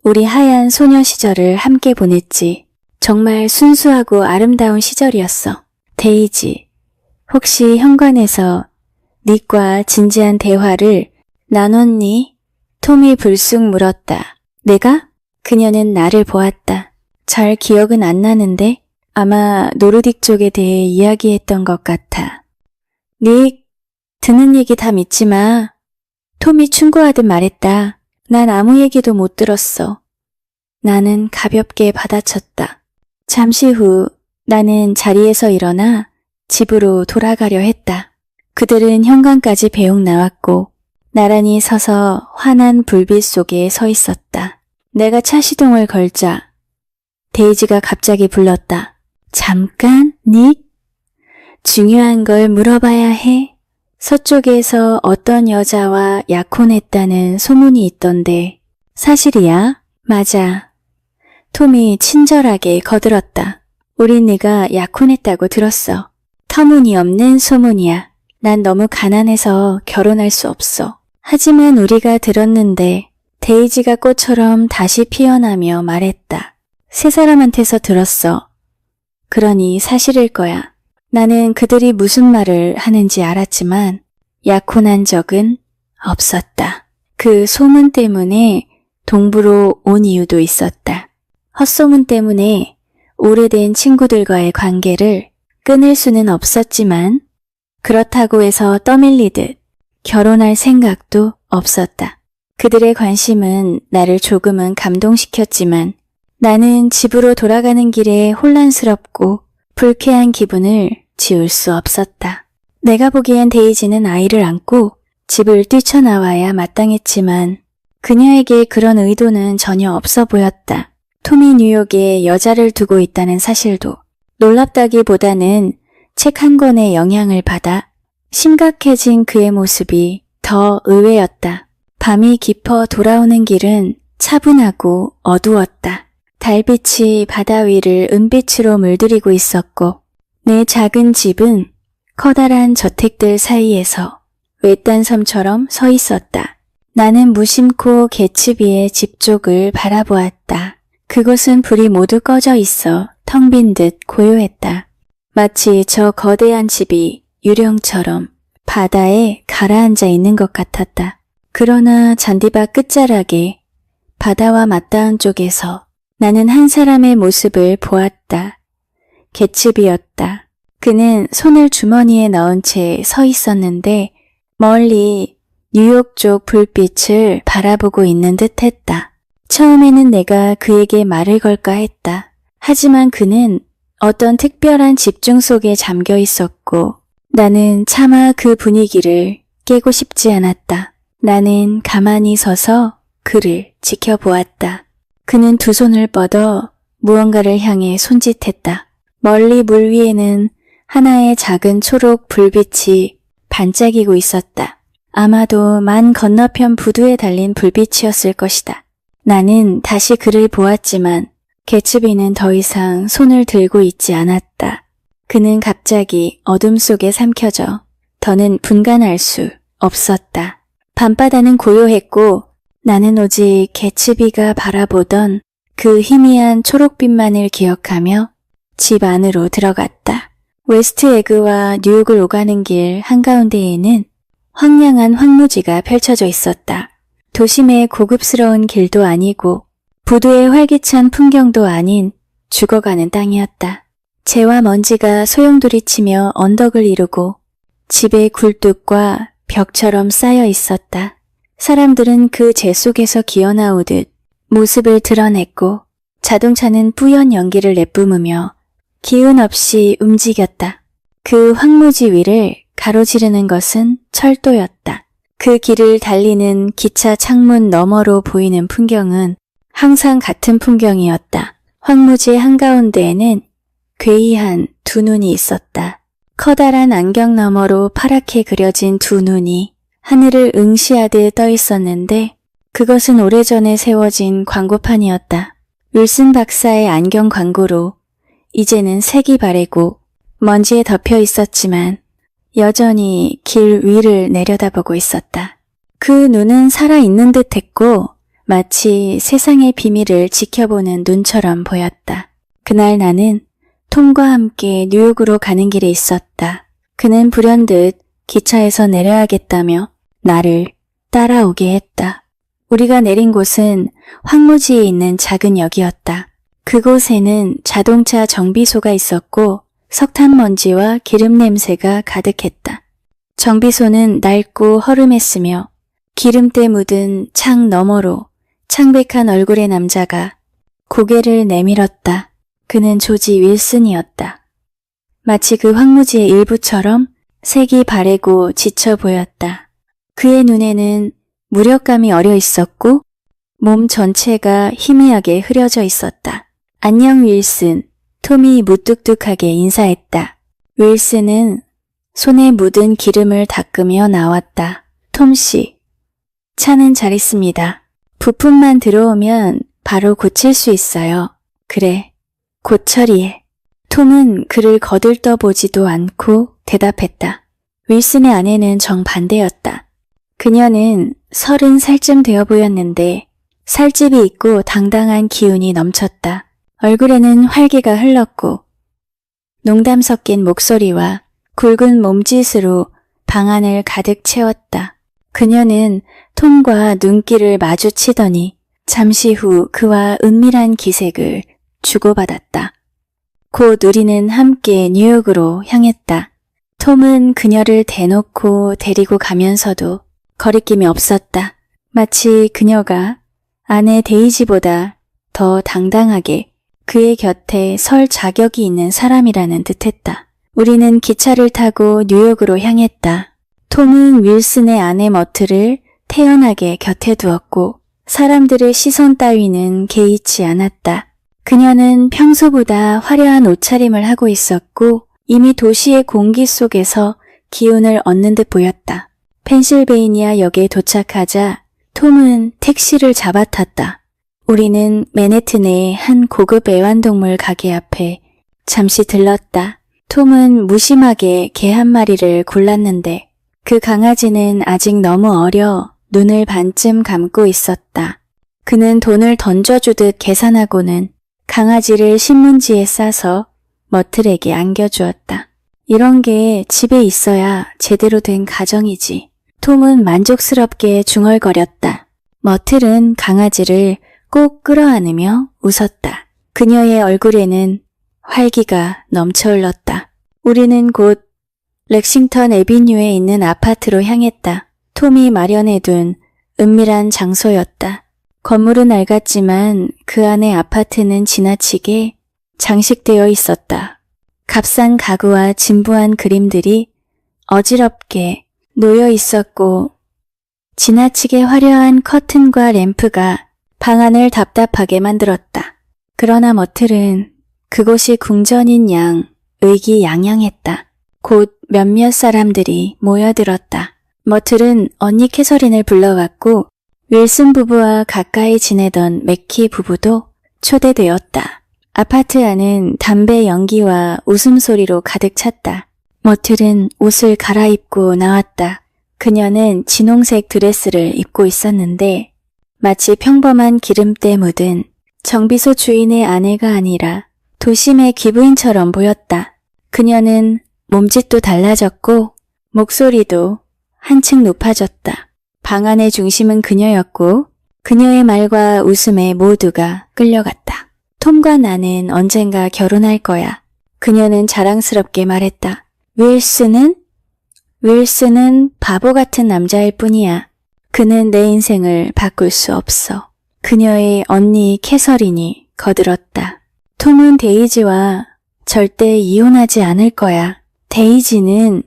우리 하얀 소녀 시절을 함께 보냈지. 정말 순수하고 아름다운 시절이었어. 데이지, 혹시 현관에서 닉과 진지한 대화를 나눴니? 톰이 불쑥 물었다. 내가? 그녀는 나를 보았다. 잘 기억은 안 나는데 아마 노르딕 쪽에 대해 이야기했던 것 같아. 닉, 듣는 얘기 다 믿지 마. 톰이 충고하듯 말했다. 난 아무 얘기도 못 들었어. 나는 가볍게 받아쳤다. 잠시 후 나는 자리에서 일어나 집으로 돌아가려 했다. 그들은 현관까지 배웅 나왔고 나란히 서서 환한 불빛 속에 서 있었다. 내가 차 시동을 걸자 데이지가 갑자기 불렀다. 잠깐, 닉? 중요한 걸 물어봐야 해. 서쪽에서 어떤 여자와 약혼했다는 소문이 있던데 사실이야? 맞아. 톰이 친절하게 거들었다. 우린 네가 약혼했다고 들었어. 터무니없는 소문이야. 난 너무 가난해서 결혼할 수 없어. 하지만 우리가 들었는데 데이지가 꽃처럼 다시 피어나며 말했다. 세 사람한테서 들었어. 그러니 사실일 거야. 나는 그들이 무슨 말을 하는지 알았지만 약혼한 적은 없었다. 그 소문 때문에 동부로 온 이유도 있었다. 헛소문 때문에 오래된 친구들과의 관계를 끊을 수는 없었지만 그렇다고 해서 떠밀리듯 결혼할 생각도 없었다. 그들의 관심은 나를 조금은 감동시켰지만 나는 집으로 돌아가는 길에 혼란스럽고 불쾌한 기분을 지울 수 없었다. 내가 보기엔 데이지는 아이를 안고 집을 뛰쳐나와야 마땅했지만 그녀에게 그런 의도는 전혀 없어 보였다. 톰이 뉴욕에 여자를 두고 있다는 사실도 놀랍다기보다는 책 한 권의 영향을 받아 심각해진 그의 모습이 더 의외였다. 밤이 깊어 돌아오는 길은 차분하고 어두웠다. 달빛이 바다 위를 은빛으로 물들이고 있었고 내 작은 집은 커다란 저택들 사이에서 외딴 섬처럼 서 있었다. 나는 무심코 개츠비의 집 쪽을 바라보았다. 그곳은 불이 모두 꺼져 있어 텅 빈 듯 고요했다. 마치 저 거대한 집이 유령처럼 바다에 가라앉아 있는 것 같았다. 그러나 잔디밭 끝자락에 바다와 맞닿은 쪽에서 나는 한 사람의 모습을 보았다. 개츠비였다. 그는 손을 주머니에 넣은 채 서 있었는데 멀리 뉴욕 쪽 불빛을 바라보고 있는 듯 했다. 처음에는 내가 그에게 말을 걸까 했다. 하지만 그는 어떤 특별한 집중 속에 잠겨 있었고 나는 차마 그 분위기를 깨고 싶지 않았다. 나는 가만히 서서 그를 지켜보았다. 그는 두 손을 뻗어 무언가를 향해 손짓했다. 멀리 물 위에는 하나의 작은 초록 불빛이 반짝이고 있었다. 아마도 만 건너편 부두에 달린 불빛이었을 것이다. 나는 다시 그를 보았지만 개츠비는 더 이상 손을 들고 있지 않았다. 그는 갑자기 어둠 속에 삼켜져 더는 분간할 수 없었다. 밤바다는 고요했고 나는 오직 개츠비가 바라보던 그 희미한 초록빛만을 기억하며 집 안으로 들어갔다. 웨스트 에그와 뉴욕을 오가는 길 한가운데에는 황량한 황무지가 펼쳐져 있었다. 도심의 고급스러운 길도 아니고 부두의 활기찬 풍경도 아닌 죽어가는 땅이었다. 재와 먼지가 소용돌이치며 언덕을 이루고 집의 굴뚝과 벽처럼 쌓여 있었다. 사람들은 그 재 속에서 기어나오듯 모습을 드러냈고 자동차는 뿌연 연기를 내뿜으며 기운 없이 움직였다. 그 황무지 위를 가로지르는 것은 철도였다. 그 길을 달리는 기차 창문 너머로 보이는 풍경은 항상 같은 풍경이었다. 황무지 한가운데에는 괴이한 두 눈이 있었다. 커다란 안경 너머로 파랗게 그려진 두 눈이 하늘을 응시하듯 떠 있었는데 그것은 오래전에 세워진 광고판이었다. 윌슨 박사의 안경 광고로 이제는 색이 바래고 먼지에 덮여 있었지만 여전히 길 위를 내려다보고 있었다. 그 눈은 살아있는 듯 했고 마치 세상의 비밀을 지켜보는 눈처럼 보였다. 그날 나는 톰과 함께 뉴욕으로 가는 길에 있었다. 그는 불현듯 기차에서 내려야겠다며 나를 따라오게 했다. 우리가 내린 곳은 황무지에 있는 작은 역이었다. 그곳에는 자동차 정비소가 있었고 석탄 먼지와 기름 냄새가 가득했다. 정비소는 낡고 허름했으며 기름때 묻은 창 너머로 창백한 얼굴의 남자가 고개를 내밀었다. 그는 조지 윌슨이었다. 마치 그 황무지의 일부처럼 색이 바래고 지쳐 보였다. 그의 눈에는 무력감이 어려 있었고 몸 전체가 희미하게 흐려져 있었다. 안녕 윌슨, 톰이 무뚝뚝하게 인사했다. 윌슨은 손에 묻은 기름을 닦으며 나왔다. 톰씨, 차는 잘 있습니다. 부품만 들어오면 바로 고칠 수 있어요. 그래, 곧 처리해. 톰은 그를 거들떠보지도 않고 대답했다. 윌슨의 아내는 정반대였다. 그녀는 30살쯤 되어 보였는데 살집이 있고 당당한 기운이 넘쳤다. 얼굴에는 활기가 흘렀고 농담 섞인 목소리와 굵은 몸짓으로 방안을 가득 채웠다. 그녀는 톰과 눈길을 마주치더니 잠시 후 그와 은밀한 기색을 주고받았다. 곧 우리는 함께 뉴욕으로 향했다. 톰은 그녀를 대놓고 데리고 가면서도 거리낌이 없었다. 마치 그녀가 아내 데이지보다 더 당당하게 그의 곁에 설 자격이 있는 사람이라는 듯했다. 우리는 기차를 타고 뉴욕으로 향했다. 톰은 윌슨의 아내 머트를 태연하게 곁에 두었고 사람들의 시선 따위는 개의치 않았다. 그녀는 평소보다 화려한 옷차림을 하고 있었고 이미 도시의 공기 속에서 기운을 얻는 듯 보였다. 펜실베이니아 역에 도착하자 톰은 택시를 잡아탔다. 우리는 맨해튼의 한 고급 애완동물 가게 앞에 잠시 들렀다. 톰은 무심하게 개 한 마리를 골랐는데 그 강아지는 아직 너무 어려 눈을 반쯤 감고 있었다. 그는 돈을 던져주듯 계산하고는 강아지를 신문지에 싸서 머틀에게 안겨주었다. 이런 게 집에 있어야 제대로 된 가정이지. 톰은 만족스럽게 중얼거렸다. 머틀은 강아지를 꼭 끌어안으며 웃었다. 그녀의 얼굴에는 활기가 넘쳐 흘렀다. 우리는 곧 렉싱턴 애비뉴에 있는 아파트로 향했다. 톰이 마련해둔 은밀한 장소였다. 건물은 낡았지만 그 안의 아파트는 지나치게 장식되어 있었다. 값싼 가구와 진부한 그림들이 어지럽게 놓여 있었고 지나치게 화려한 커튼과 램프가 방 안을 답답하게 만들었다. 그러나 머틀은 그곳이 궁전인 양 의기양양했다. 곧 몇몇 사람들이 모여들었다. 머틀은 언니 캐서린을 불러왔고 윌슨 부부와 가까이 지내던 맥키 부부도 초대되었다. 아파트 안은 담배 연기와 웃음소리로 가득 찼다. 머틀은 옷을 갈아입고 나왔다. 그녀는 진홍색 드레스를 입고 있었는데 마치 평범한 기름때 묻은 정비소 주인의 아내가 아니라 도심의 기부인처럼 보였다. 그녀는 몸짓도 달라졌고 목소리도 한층 높아졌다. 방 안의 중심은 그녀였고 그녀의 말과 웃음에 모두가 끌려갔다. 톰과 나는 언젠가 결혼할 거야. 그녀는 자랑스럽게 말했다. 윌슨은 바보 같은 남자일 뿐이야. 그는 내 인생을 바꿀 수 없어. 그녀의 언니 캐서린이 거들었다. 톰은 데이지와 절대 이혼하지 않을 거야. 데이지는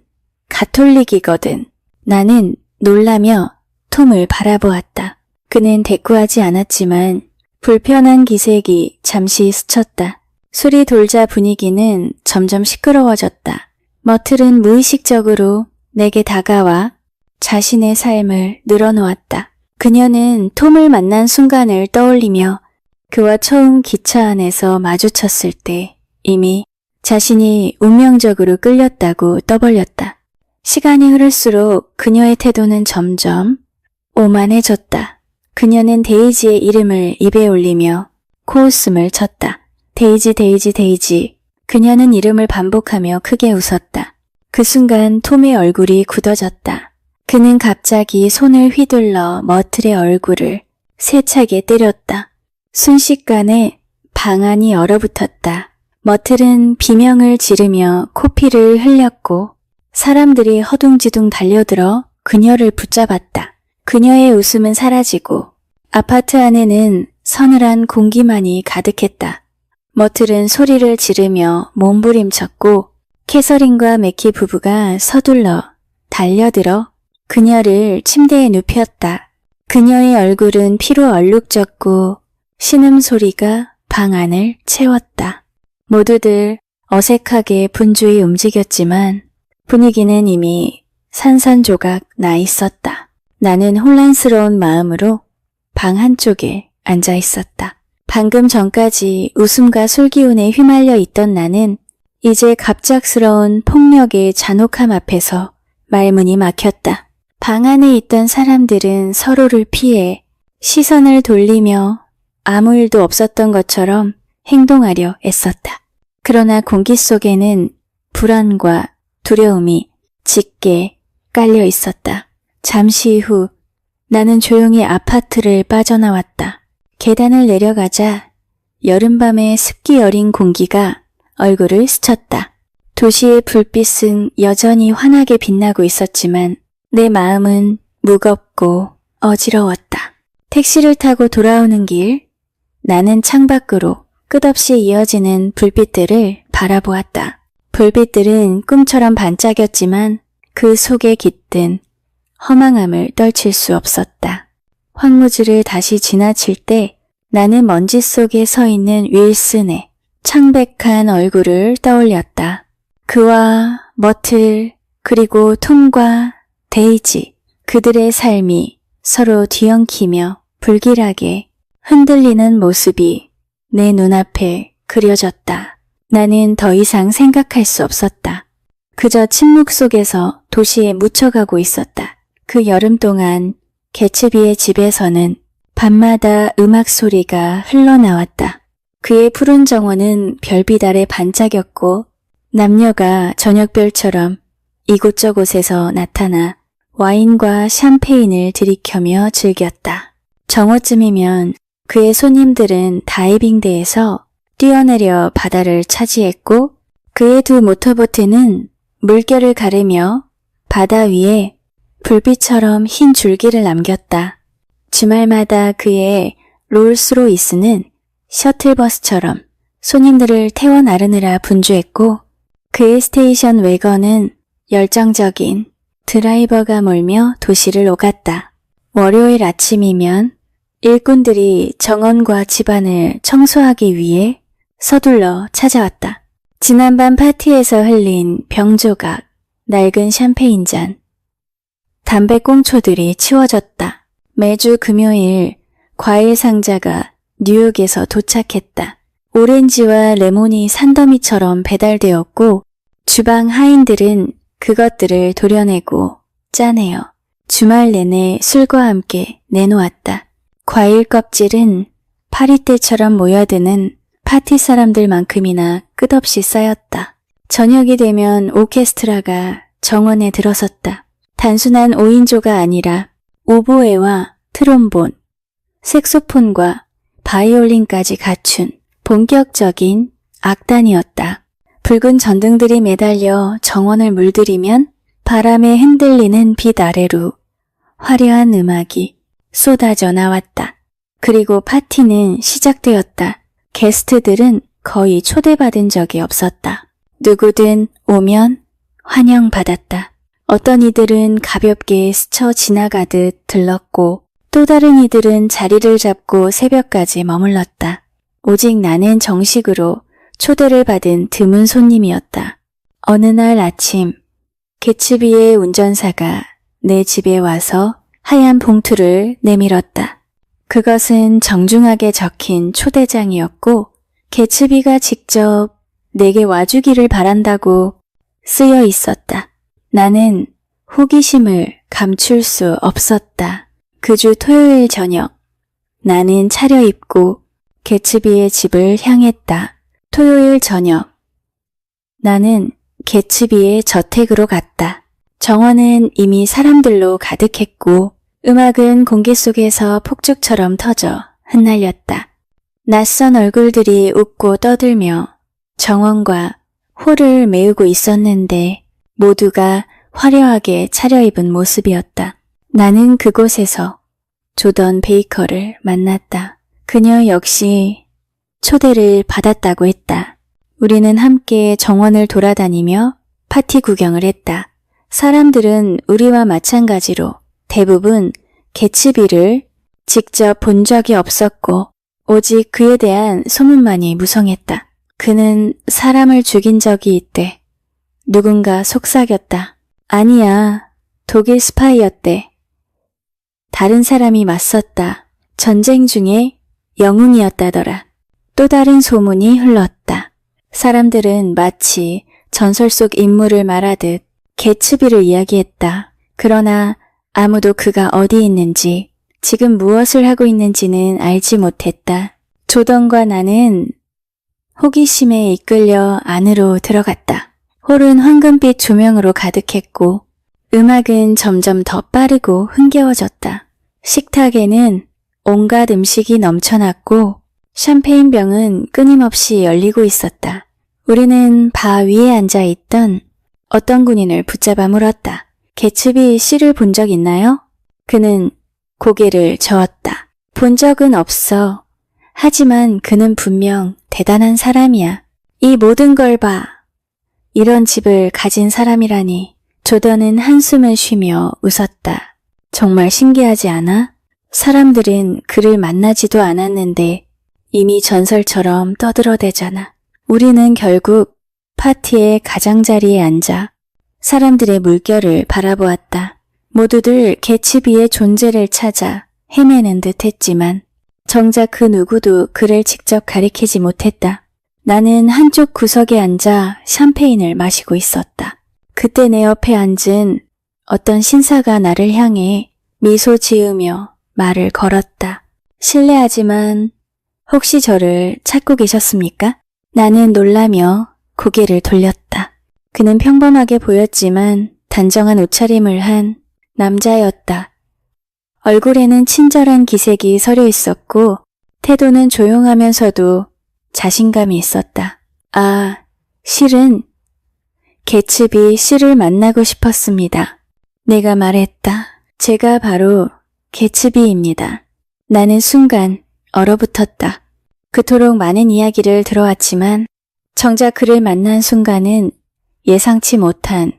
가톨릭이거든. 나는 놀라며 톰을 바라보았다. 그는 대꾸하지 않았지만 불편한 기색이 잠시 스쳤다. 술이 돌자 분위기는 점점 시끄러워졌다. 머틀은 무의식적으로 내게 다가와 자신의 삶을 늘어놓았다. 그녀는 톰을 만난 순간을 떠올리며 그와 처음 기차 안에서 마주쳤을 때 이미 자신이 운명적으로 끌렸다고 떠벌렸다. 시간이 흐를수록 그녀의 태도는 점점 오만해졌다. 그녀는 데이지의 이름을 입에 올리며 코웃음을 쳤다. 데이지, 데이지, 데이지. 그녀는 이름을 반복하며 크게 웃었다. 그 순간 톰의 얼굴이 굳어졌다. 그는 갑자기 손을 휘둘러 머틀의 얼굴을 세차게 때렸다. 순식간에 방 안이 얼어붙었다. 머틀은 비명을 지르며 코피를 흘렸고 사람들이 허둥지둥 달려들어 그녀를 붙잡았다. 그녀의 웃음은 사라지고 아파트 안에는 서늘한 공기만이 가득했다. 머틀은 소리를 지르며 몸부림쳤고 캐서린과 맥키 부부가 서둘러 달려들어 그녀를 침대에 눕혔다. 그녀의 얼굴은 피로 얼룩졌고 신음소리가 방 안을 채웠다. 모두들 어색하게 분주히 움직였지만 분위기는 이미 산산조각 나 있었다. 나는 혼란스러운 마음으로 방 한쪽에 앉아 있었다. 방금 전까지 웃음과 술기운에 휘말려 있던 나는 이제 갑작스러운 폭력의 잔혹함 앞에서 말문이 막혔다. 방 안에 있던 사람들은 서로를 피해 시선을 돌리며 아무 일도 없었던 것처럼 행동하려 애썼다. 그러나 공기 속에는 불안과 두려움이 짙게 깔려 있었다. 잠시 후 나는 조용히 아파트를 빠져나왔다. 계단을 내려가자 여름밤의 습기 어린 공기가 얼굴을 스쳤다. 도시의 불빛은 여전히 환하게 빛나고 있었지만 내 마음은 무겁고 어지러웠다. 택시를 타고 돌아오는 길, 나는 창밖으로 끝없이 이어지는 불빛들을 바라보았다. 불빛들은 꿈처럼 반짝였지만 그 속에 깃든 허망함을 떨칠 수 없었다. 황무지를 다시 지나칠 때 나는 먼지 속에 서 있는 윌슨의 창백한 얼굴을 떠올렸다. 그와 머틀 그리고 톰과 데이지, 그들의 삶이 서로 뒤엉키며 불길하게 흔들리는 모습이 내 눈앞에 그려졌다. 나는 더 이상 생각할 수 없었다. 그저 침묵 속에서 도시에 묻혀가고 있었다. 그 여름 동안 개츠비의 집에서는 밤마다 음악 소리가 흘러나왔다. 그의 푸른 정원은 별빛 아래 반짝였고 남녀가 저녁별처럼 이곳저곳에서 나타나 와인과 샴페인을 들이켜며 즐겼다. 정오쯤이면 그의 손님들은 다이빙대에서 뛰어내려 바다를 차지했고 그의 두 모터보트는 물결을 가르며 바다 위에 불빛처럼 흰 줄기를 남겼다. 주말마다 그의 롤스로이스는 셔틀버스처럼 손님들을 태워 나르느라 분주했고 그의 스테이션 외건은 열정적인 드라이버가 몰며 도시를 오갔다. 월요일 아침이면 일꾼들이 정원과 집안을 청소하기 위해 서둘러 찾아왔다. 지난밤 파티에서 흘린 병조각, 낡은 샴페인잔, 담배꽁초들이 치워졌다. 매주 금요일 과일 상자가 뉴욕에서 도착했다. 오렌지와 레몬이 산더미처럼 배달되었고 주방 하인들은 그것들을 도려내고 짜내어 주말 내내 술과 함께 내놓았다. 과일 껍질은 파리떼처럼 모여드는 파티 사람들만큼이나 끝없이 쌓였다. 저녁이 되면 오케스트라가 정원에 들어섰다. 단순한 5인조가 아니라 오보에와 트롬본, 색소폰과 바이올린까지 갖춘 본격적인 악단이었다. 붉은 전등들이 매달려 정원을 물들이면 바람에 흔들리는 빛 아래로 화려한 음악이 쏟아져 나왔다. 그리고 파티는 시작되었다. 게스트들은 거의 초대받은 적이 없었다. 누구든 오면 환영받았다. 어떤 이들은 가볍게 스쳐 지나가듯 들렀고 또 다른 이들은 자리를 잡고 새벽까지 머물렀다. 오직 나는 정식으로 초대를 받은 드문 손님이었다. 어느 날 아침 개츠비의 운전사가 내 집에 와서 하얀 봉투를 내밀었다. 그것은 정중하게 적힌 초대장이었고 개츠비가 직접 내게 와주기를 바란다고 쓰여 있었다. 나는 호기심을 감출 수 없었다. 그 주 토요일 저녁 나는 차려입고 개츠비의 집을 향했다. 토요일 저녁 나는 개츠비의 저택으로 갔다. 정원은 이미 사람들로 가득했고 음악은 공기 속에서 폭죽처럼 터져 흩날렸다. 낯선 얼굴들이 웃고 떠들며 정원과 홀을 메우고 있었는데 모두가 화려하게 차려입은 모습이었다. 나는 그곳에서 조던 베이커를 만났다. 그녀 역시 초대를 받았다고 했다. 우리는 함께 정원을 돌아다니며 파티 구경을 했다. 사람들은 우리와 마찬가지로 대부분 개츠비를 직접 본 적이 없었고 오직 그에 대한 소문만이 무성했다. 그는 사람을 죽인 적이 있대. 누군가 속삭였다. 아니야, 독일 스파이였대. 다른 사람이 맞섰다. 전쟁 중에 영웅이었다더라. 또 다른 소문이 흘렀다. 사람들은 마치 전설 속 인물을 말하듯 개츠비를 이야기했다. 그러나 아무도 그가 어디 있는지, 지금 무엇을 하고 있는지는 알지 못했다. 조던과 나는 호기심에 이끌려 안으로 들어갔다. 홀은 황금빛 조명으로 가득했고 음악은 점점 더 빠르고 흥겨워졌다. 식탁에는 온갖 음식이 넘쳐났고 샴페인 병은 끊임없이 열리고 있었다. 우리는 바 위에 앉아 있던 어떤 군인을 붙잡아 물었다. 개츠비 씨를 본 적 있나요? 그는 고개를 저었다. 본 적은 없어. 하지만 그는 분명 대단한 사람이야. 이 모든 걸 봐. 이런 집을 가진 사람이라니. 조던은 한숨을 쉬며 웃었다. 정말 신기하지 않아? 사람들은 그를 만나지도 않았는데 이미 전설처럼 떠들어대잖아. 우리는 결국 파티의 가장자리에 앉아 사람들의 물결을 바라보았다. 모두들 개츠비의 존재를 찾아 헤매는 듯 했지만 정작 그 누구도 그를 직접 가리키지 못했다. 나는 한쪽 구석에 앉아 샴페인을 마시고 있었다. 그때 내 옆에 앉은 어떤 신사가 나를 향해 미소 지으며 말을 걸었다. 실례하지만 혹시 저를 찾고 계셨습니까? 나는 놀라며 고개를 돌렸다. 그는 평범하게 보였지만 단정한 옷차림을 한 남자였다. 얼굴에는 친절한 기색이 서려 있었고 태도는 조용하면서도 자신감이 있었다. 아, 실은 개츠비 씨를 만나고 싶었습니다. 내가 말했다. 제가 바로 개츠비입니다. 나는 순간 얼어붙었다. 그토록 많은 이야기를 들어왔지만 정작 그를 만난 순간은 예상치 못한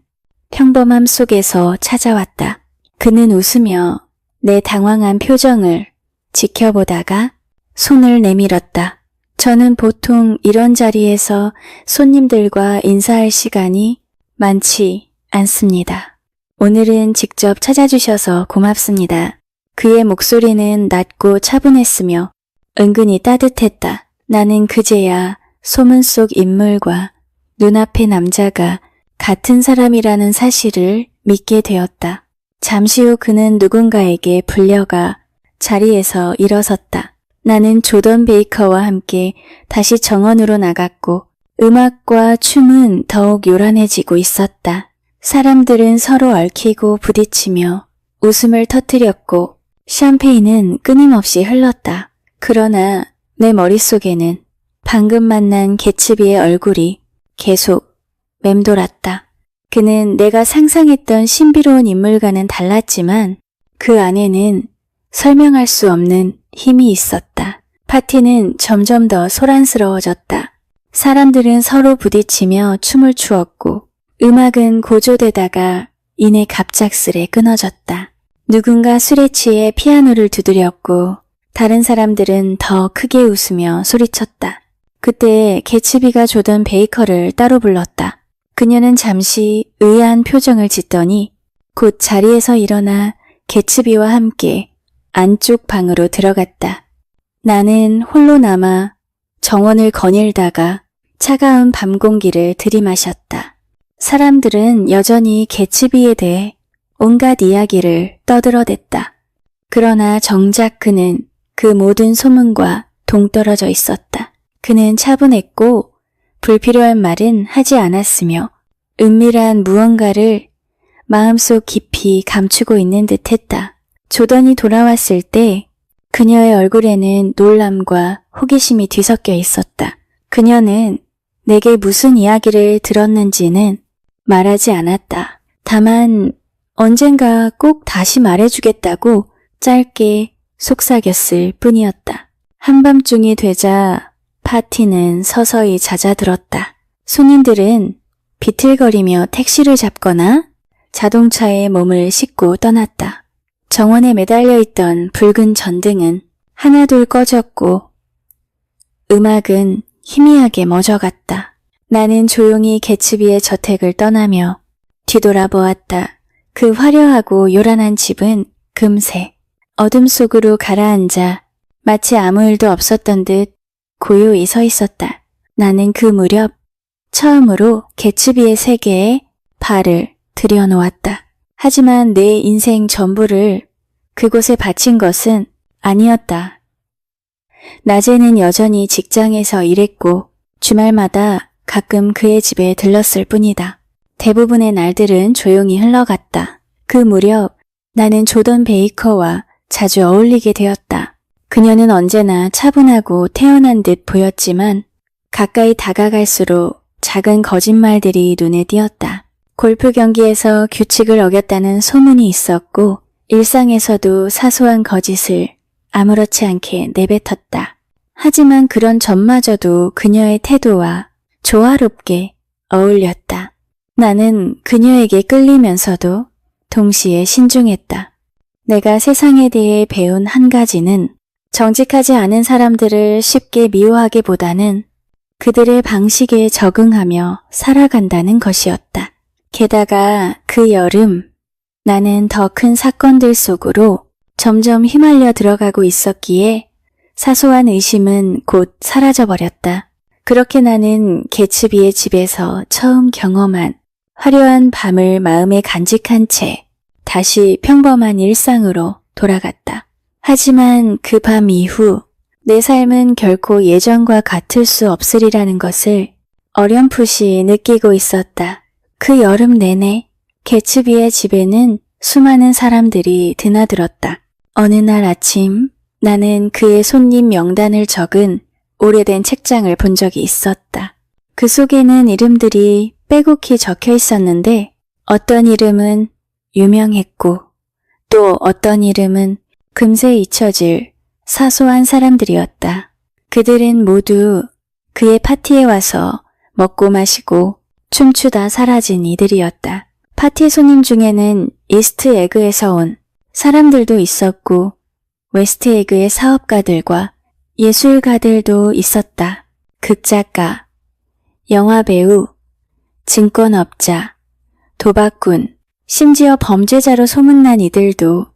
평범함 속에서 찾아왔다. 그는 웃으며 내 당황한 표정을 지켜보다가 손을 내밀었다. 저는 보통 이런 자리에서 손님들과 인사할 시간이 많지 않습니다. 오늘은 직접 찾아주셔서 고맙습니다. 그의 목소리는 낮고 차분했으며 은근히 따뜻했다. 나는 그제야 소문 속 인물과 눈앞의 남자가 같은 사람이라는 사실을 믿게 되었다. 잠시 후 그는 누군가에게 불려가 자리에서 일어섰다. 나는 조던 베이커와 함께 다시 정원으로 나갔고 음악과 춤은 더욱 요란해지고 있었다. 사람들은 서로 얽히고 부딪히며 웃음을 터뜨렸고 샴페인은 끊임없이 흘렀다. 그러나 내 머릿속에는 방금 만난 개츠비의 얼굴이 계속 맴돌았다. 그는 내가 상상했던 신비로운 인물과는 달랐지만 그 안에는 설명할 수 없는 힘이 있었다. 파티는 점점 더 소란스러워졌다. 사람들은 서로 부딪히며 춤을 추었고 음악은 고조되다가 이내 갑작스레 끊어졌다. 누군가 술에 취해 피아노를 두드렸고 다른 사람들은 더 크게 웃으며 소리쳤다. 그때 개츠비가 조던 베이커를 따로 불렀다. 그녀는 잠시 의아한 표정을 짓더니 곧 자리에서 일어나 개츠비와 함께 안쪽 방으로 들어갔다. 나는 홀로 남아 정원을 거닐다가 차가운 밤 공기를 들이마셨다. 사람들은 여전히 개츠비에 대해 온갖 이야기를 떠들어댔다. 그러나 정작 그는 그 모든 소문과 동떨어져 있었다. 그는 차분했고 불필요한 말은 하지 않았으며 은밀한 무언가를 마음속 깊이 감추고 있는 듯 했다. 조던이 돌아왔을 때 그녀의 얼굴에는 놀람과 호기심이 뒤섞여 있었다. 그녀는 내게 무슨 이야기를 들었는지는 말하지 않았다. 다만 언젠가 꼭 다시 말해주겠다고 짧게 속삭였을 뿐이었다. 한밤중이 되자 파티는 서서히 잦아들었다. 손님들은 비틀거리며 택시를 잡거나 자동차에 몸을 싣고 떠났다. 정원에 매달려 있던 붉은 전등은 하나둘 꺼졌고 음악은 희미하게 멎어갔다. 나는 조용히 개츠비의 저택을 떠나며 뒤돌아보았다. 그 화려하고 요란한 집은 금세 어둠 속으로 가라앉아 마치 아무 일도 없었던 듯 고요히 서 있었다. 나는 그 무렵 처음으로 개츠비의 세계에 발을 들여놓았다. 하지만 내 인생 전부를 그곳에 바친 것은 아니었다. 낮에는 여전히 직장에서 일했고 주말마다 가끔 그의 집에 들렀을 뿐이다. 대부분의 날들은 조용히 흘러갔다. 그 무렵 나는 조던 베이커와 자주 어울리게 되었다. 그녀는 언제나 차분하고 태연한 듯 보였지만 가까이 다가갈수록 작은 거짓말들이 눈에 띄었다. 골프 경기에서 규칙을 어겼다는 소문이 있었고 일상에서도 사소한 거짓을 아무렇지 않게 내뱉었다. 하지만 그런 점마저도 그녀의 태도와 조화롭게 어울렸다. 나는 그녀에게 끌리면서도 동시에 신중했다. 내가 세상에 대해 배운 한 가지는 정직하지 않은 사람들을 쉽게 미워하기보다는 그들의 방식에 적응하며 살아간다는 것이었다. 게다가 그 여름 나는 더 큰 사건들 속으로 점점 휘말려 들어가고 있었기에 사소한 의심은 곧 사라져버렸다. 그렇게 나는 개츠비의 집에서 처음 경험한 화려한 밤을 마음에 간직한 채 다시 평범한 일상으로 돌아갔다. 하지만 그 밤 이후 내 삶은 결코 예전과 같을 수 없으리라는 것을 어렴풋이 느끼고 있었다. 그 여름 내내 개츠비의 집에는 수많은 사람들이 드나들었다. 어느 날 아침 나는 그의 손님 명단을 적은 오래된 책장을 본 적이 있었다. 그 속에는 이름들이 빼곡히 적혀 있었는데 어떤 이름은 유명했고 또 어떤 이름은 금세 잊혀질 사소한 사람들이었다. 그들은 모두 그의 파티에 와서 먹고 마시고 춤추다 사라진 이들이었다. 파티 손님 중에는 이스트 에그에서 온 사람들도 있었고 웨스트 에그의 사업가들과 예술가들도 있었다. 극작가, 영화배우, 증권업자, 도박꾼, 심지어 범죄자로 소문난 이들도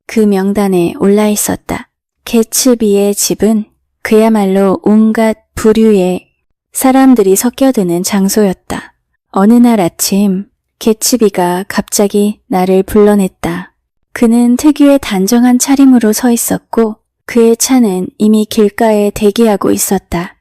그 명단에 올라 있었다. 개츠비의 집은 그야말로 온갖 부류의 사람들이 섞여드는 장소였다. 어느 날 아침 개츠비가 갑자기 나를 불러냈다. 그는 특유의 단정한 차림으로 서 있었고 그의 차는 이미 길가에 대기하고 있었다.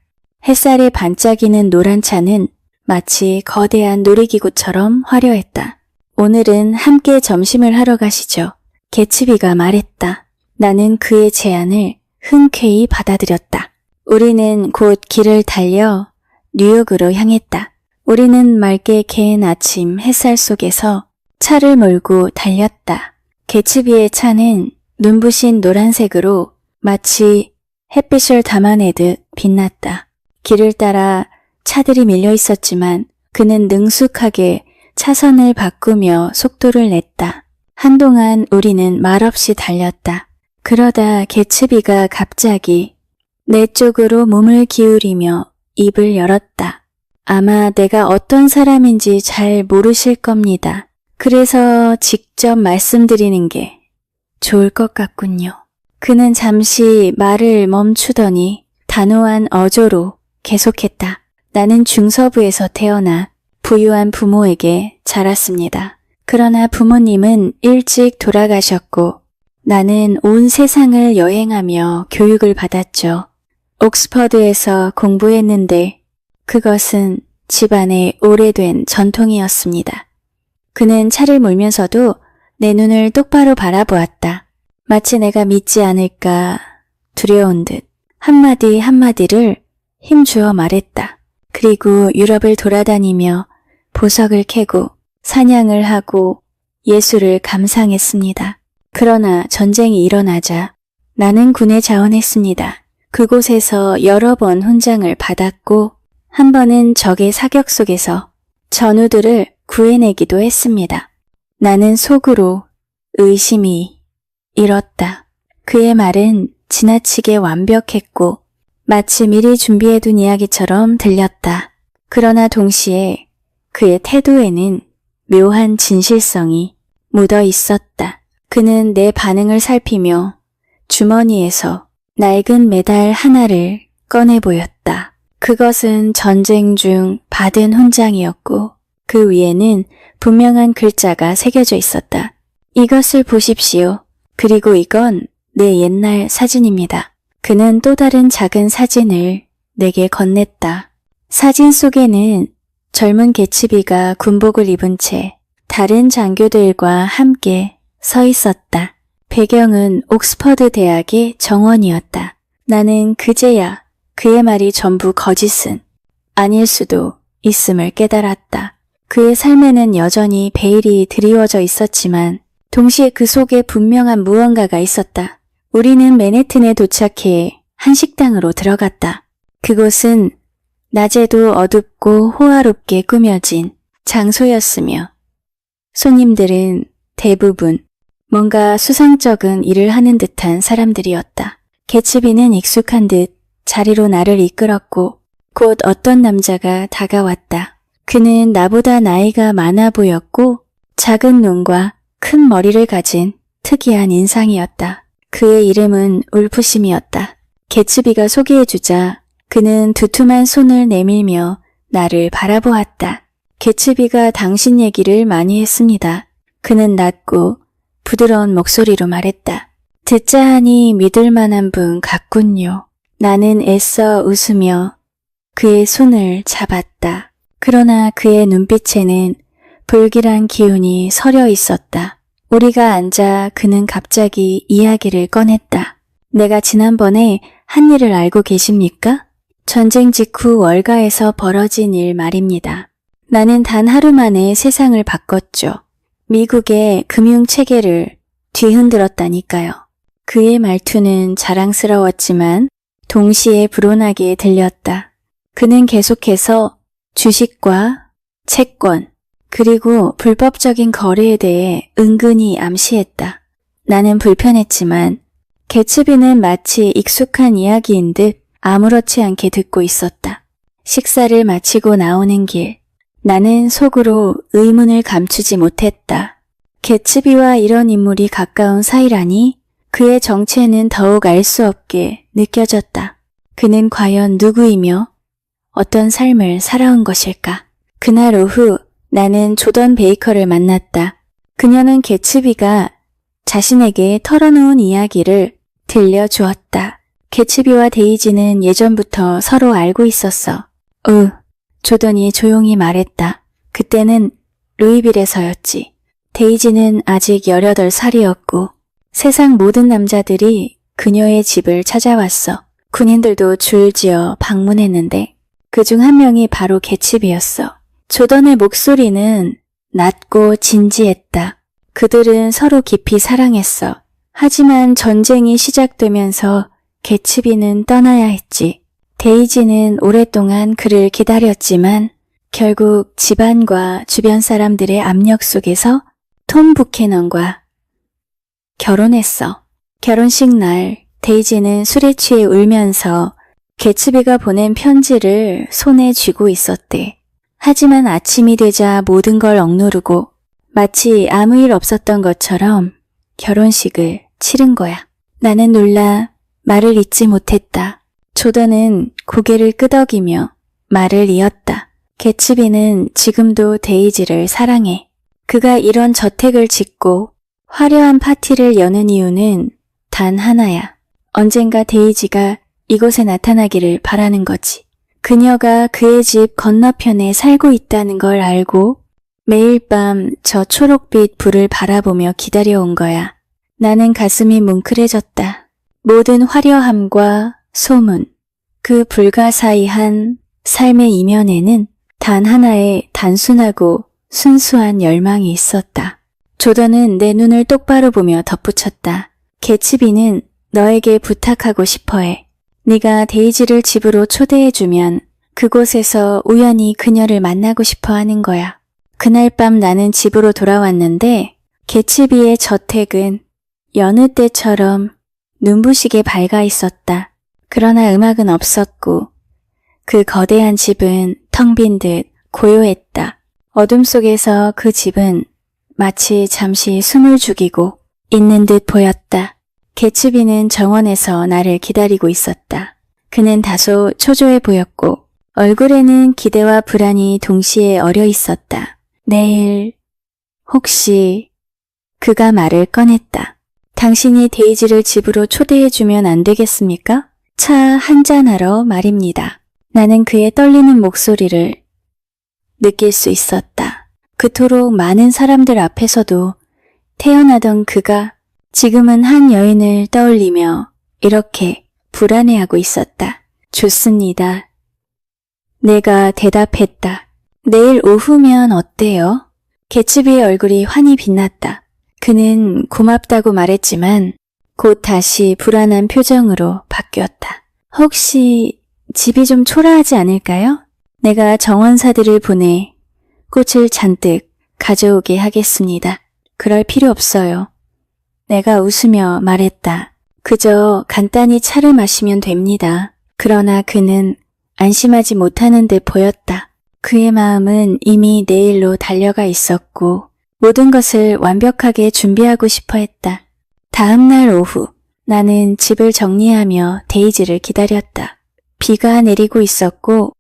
햇살에 반짝이는 노란 차는 마치 거대한 놀이기구처럼 화려했다. 오늘은 함께 점심을 하러 가시죠. 개츠비가 말했다. 나는 그의 제안을 흔쾌히 받아들였다. 우리는 곧 길을 달려 뉴욕으로 향했다. 우리는 맑게 개인 아침 햇살 속에서 차를 몰고 달렸다. 개츠비의 차는 눈부신 노란색으로 마치 햇빛을 담아내듯 빛났다. 길을 따라 차들이 밀려 있었지만 그는 능숙하게 차선을 바꾸며 속도를 냈다. 한동안 우리는 말없이 달렸다. 그러다 개츠비가 갑자기 내 쪽으로 몸을 기울이며 입을 열었다. 아마 내가 어떤 사람인지 잘 모르실 겁니다. 그래서 직접 말씀드리는 게 좋을 것 같군요. 그는 잠시 말을 멈추더니 단호한 어조로 계속했다. 나는 중서부에서 태어나 부유한 부모에게 자랐습니다. 그러나 부모님은 일찍 돌아가셨고 나는 온 세상을 여행하며 교육을 받았죠. 옥스퍼드에서 공부했는데 그것은 집안의 오래된 전통이었습니다. 그는 차를 몰면서도 내 눈을 똑바로 바라보았다. 마치 내가 믿지 않을까 두려운 듯 한마디 한마디를 힘주어 말했다. 그리고 유럽을 돌아다니며 보석을 캐고 사냥을 하고 예술을 감상했습니다. 그러나 전쟁이 일어나자 나는 군에 자원했습니다. 그곳에서 여러 번 훈장을 받았고 한 번은 적의 사격 속에서 전우들을 구해내기도 했습니다. 나는 속으로 의심이 일었다. 그의 말은 지나치게 완벽했고 마치 미리 준비해둔 이야기처럼 들렸다. 그러나 동시에 그의 태도에는 묘한 진실성이 묻어 있었다. 그는 내 반응을 살피며 주머니에서 낡은 메달 하나를 꺼내 보였다. 그것은 전쟁 중 받은 훈장이었고 그 위에는 분명한 글자가 새겨져 있었다. 이것을 보십시오. 그리고 이건 내 옛날 사진입니다. 그는 또 다른 작은 사진을 내게 건넸다. 사진 속에는 젊은 개츠비가 군복을 입은 채 다른 장교들과 함께 서 있었다. 배경은 옥스퍼드 대학의 정원이었다. 나는 그제야 그의 말이 전부 거짓은 아닐 수도 있음을 깨달았다. 그의 삶에는 여전히 베일이 드리워져 있었지만 동시에 그 속에 분명한 무언가가 있었다. 우리는 맨해튼에 도착해 한 식당으로 들어갔다. 그곳은 낮에도 어둡고 호화롭게 꾸며진 장소였으며 손님들은 대부분 뭔가 수상쩍은 일을 하는 듯한 사람들이었다. 개츠비는 익숙한 듯 자리로 나를 이끌었고 곧 어떤 남자가 다가왔다. 그는 나보다 나이가 많아 보였고 작은 눈과 큰 머리를 가진 특이한 인상이었다. 그의 이름은 울프심이었다. 개츠비가 소개해주자 그는 두툼한 손을 내밀며 나를 바라보았다. 개츠비가 당신 얘기를 많이 했습니다. 그는 낮고 부드러운 목소리로 말했다. 듣자 하니 믿을 만한 분 같군요. 나는 애써 웃으며 그의 손을 잡았다. 그러나 그의 눈빛에는 불길한 기운이 서려 있었다. 우리가 앉아 그는 갑자기 이야기를 꺼냈다. 내가 지난번에 한 일을 알고 계십니까? 전쟁 직후 월가에서 벌어진 일 말입니다. 나는 단 하루 만에 세상을 바꿨죠. 미국의 금융체계를 뒤흔들었다니까요. 그의 말투는 자랑스러웠지만 동시에 불온하게 들렸다. 그는 계속해서 주식과 채권 그리고 불법적인 거래에 대해 은근히 암시했다. 나는 불편했지만 개츠비는 마치 익숙한 이야기인 듯 아무렇지 않게 듣고 있었다. 식사를 마치고 나오는 길, 나는 속으로 의문을 감추지 못했다. 개츠비와 이런 인물이 가까운 사이라니 그의 정체는 더욱 알 수 없게 느껴졌다. 그는 과연 누구이며 어떤 삶을 살아온 것일까? 그날 오후 나는 조던 베이커를 만났다. 그녀는 개츠비가 자신에게 털어놓은 이야기를 들려주었다. 개츠비와 데이지는 예전부터 서로 알고 있었어. 조던이 조용히 말했다. 그때는 루이빌에서였지. 데이지는 아직 18살이었고 세상 모든 남자들이 그녀의 집을 찾아왔어. 군인들도 줄지어 방문했는데 그중 한 명이 바로 개츠비였어. 조던의 목소리는 낮고 진지했다. 그들은 서로 깊이 사랑했어. 하지만 전쟁이 시작되면서 개츠비는 떠나야 했지. 데이지는 오랫동안 그를 기다렸지만 결국 집안과 주변 사람들의 압력 속에서 톰 부캐넌과 결혼했어. 결혼식 날 데이지는 술에 취해 울면서 개츠비가 보낸 편지를 손에 쥐고 있었대. 하지만 아침이 되자 모든 걸 억누르고 마치 아무 일 없었던 것처럼 결혼식을 치른 거야. 나는 놀라 말을 잇지 못했다. 조던은 고개를 끄덕이며 말을 이었다. 개츠비는 지금도 데이지를 사랑해. 그가 이런 저택을 짓고 화려한 파티를 여는 이유는 단 하나야. 언젠가 데이지가 이곳에 나타나기를 바라는 거지. 그녀가 그의 집 건너편에 살고 있다는 걸 알고 매일 밤 저 초록빛 불을 바라보며 기다려온 거야. 나는 가슴이 뭉클해졌다. 모든 화려함과 소문, 그 불가사의한 삶의 이면에는 단 하나의 단순하고 순수한 열망이 있었다. 조던은 내 눈을 똑바로 보며 덧붙였다. 개츠비는 너에게 부탁하고 싶어해. 네가 데이지를 집으로 초대해주면 그곳에서 우연히 그녀를 만나고 싶어 하는 거야. 그날 밤 나는 집으로 돌아왔는데 개츠비의 저택은 여느 때처럼 눈부시게 밝아 있었다. 그러나 음악은 없었고 그 거대한 집은 텅 빈 듯 고요했다. 어둠 속에서 그 집은 마치 잠시 숨을 죽이고 있는 듯 보였다. 개츠비는 정원에서 나를 기다리고 있었다. 그는 다소 초조해 보였고 얼굴에는 기대와 불안이 동시에 어려 있었다. 내일 혹시 그가 말을 꺼냈다. 당신이 데이지를 집으로 초대해주면 안 되겠습니까? 차 한잔하러 말입니다. 나는 그의 떨리는 목소리를 느낄 수 있었다. 그토록 많은 사람들 앞에서도 태어나던 그가 지금은 한 여인을 떠올리며 이렇게 불안해하고 있었다. 좋습니다. 내가 대답했다. 내일 오후면 어때요? 개츠비의 얼굴이 환히 빛났다. 그는 고맙다고 말했지만 곧 다시 불안한 표정으로 바뀌었다. 혹시 집이 좀 초라하지 않을까요? 내가 정원사들을 보내 꽃을 잔뜩 가져오게 하겠습니다. 그럴 필요 없어요. 내가 웃으며 말했다. 그저 간단히 차를 마시면 됩니다. 그러나 그는 안심하지 못하는 듯 보였다. 그의 마음은 이미 내일로 달려가 있었고 모든 것을 완벽하게 준비하고 싶어 했다. 다음 날 오후 나는 집을 정리하며 데이지를 기다렸다. 비가 내리고 있었고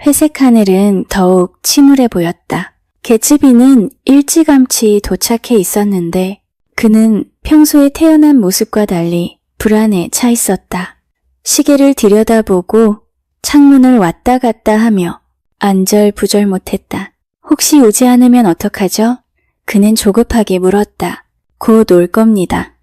회색 하늘은 더욱 침울해 보였다. 개츠비는 일찌감치 도착해 있었는데 그는 평소에 태어난 모습과 달리 불안에 차 있었다. 시계를 들여다보고 창문을 왔다 갔다 하며 안절부절 못했다. 혹시 오지 않으면 어떡하죠? 그는 조급하게 물었다. 곧 올 겁니다.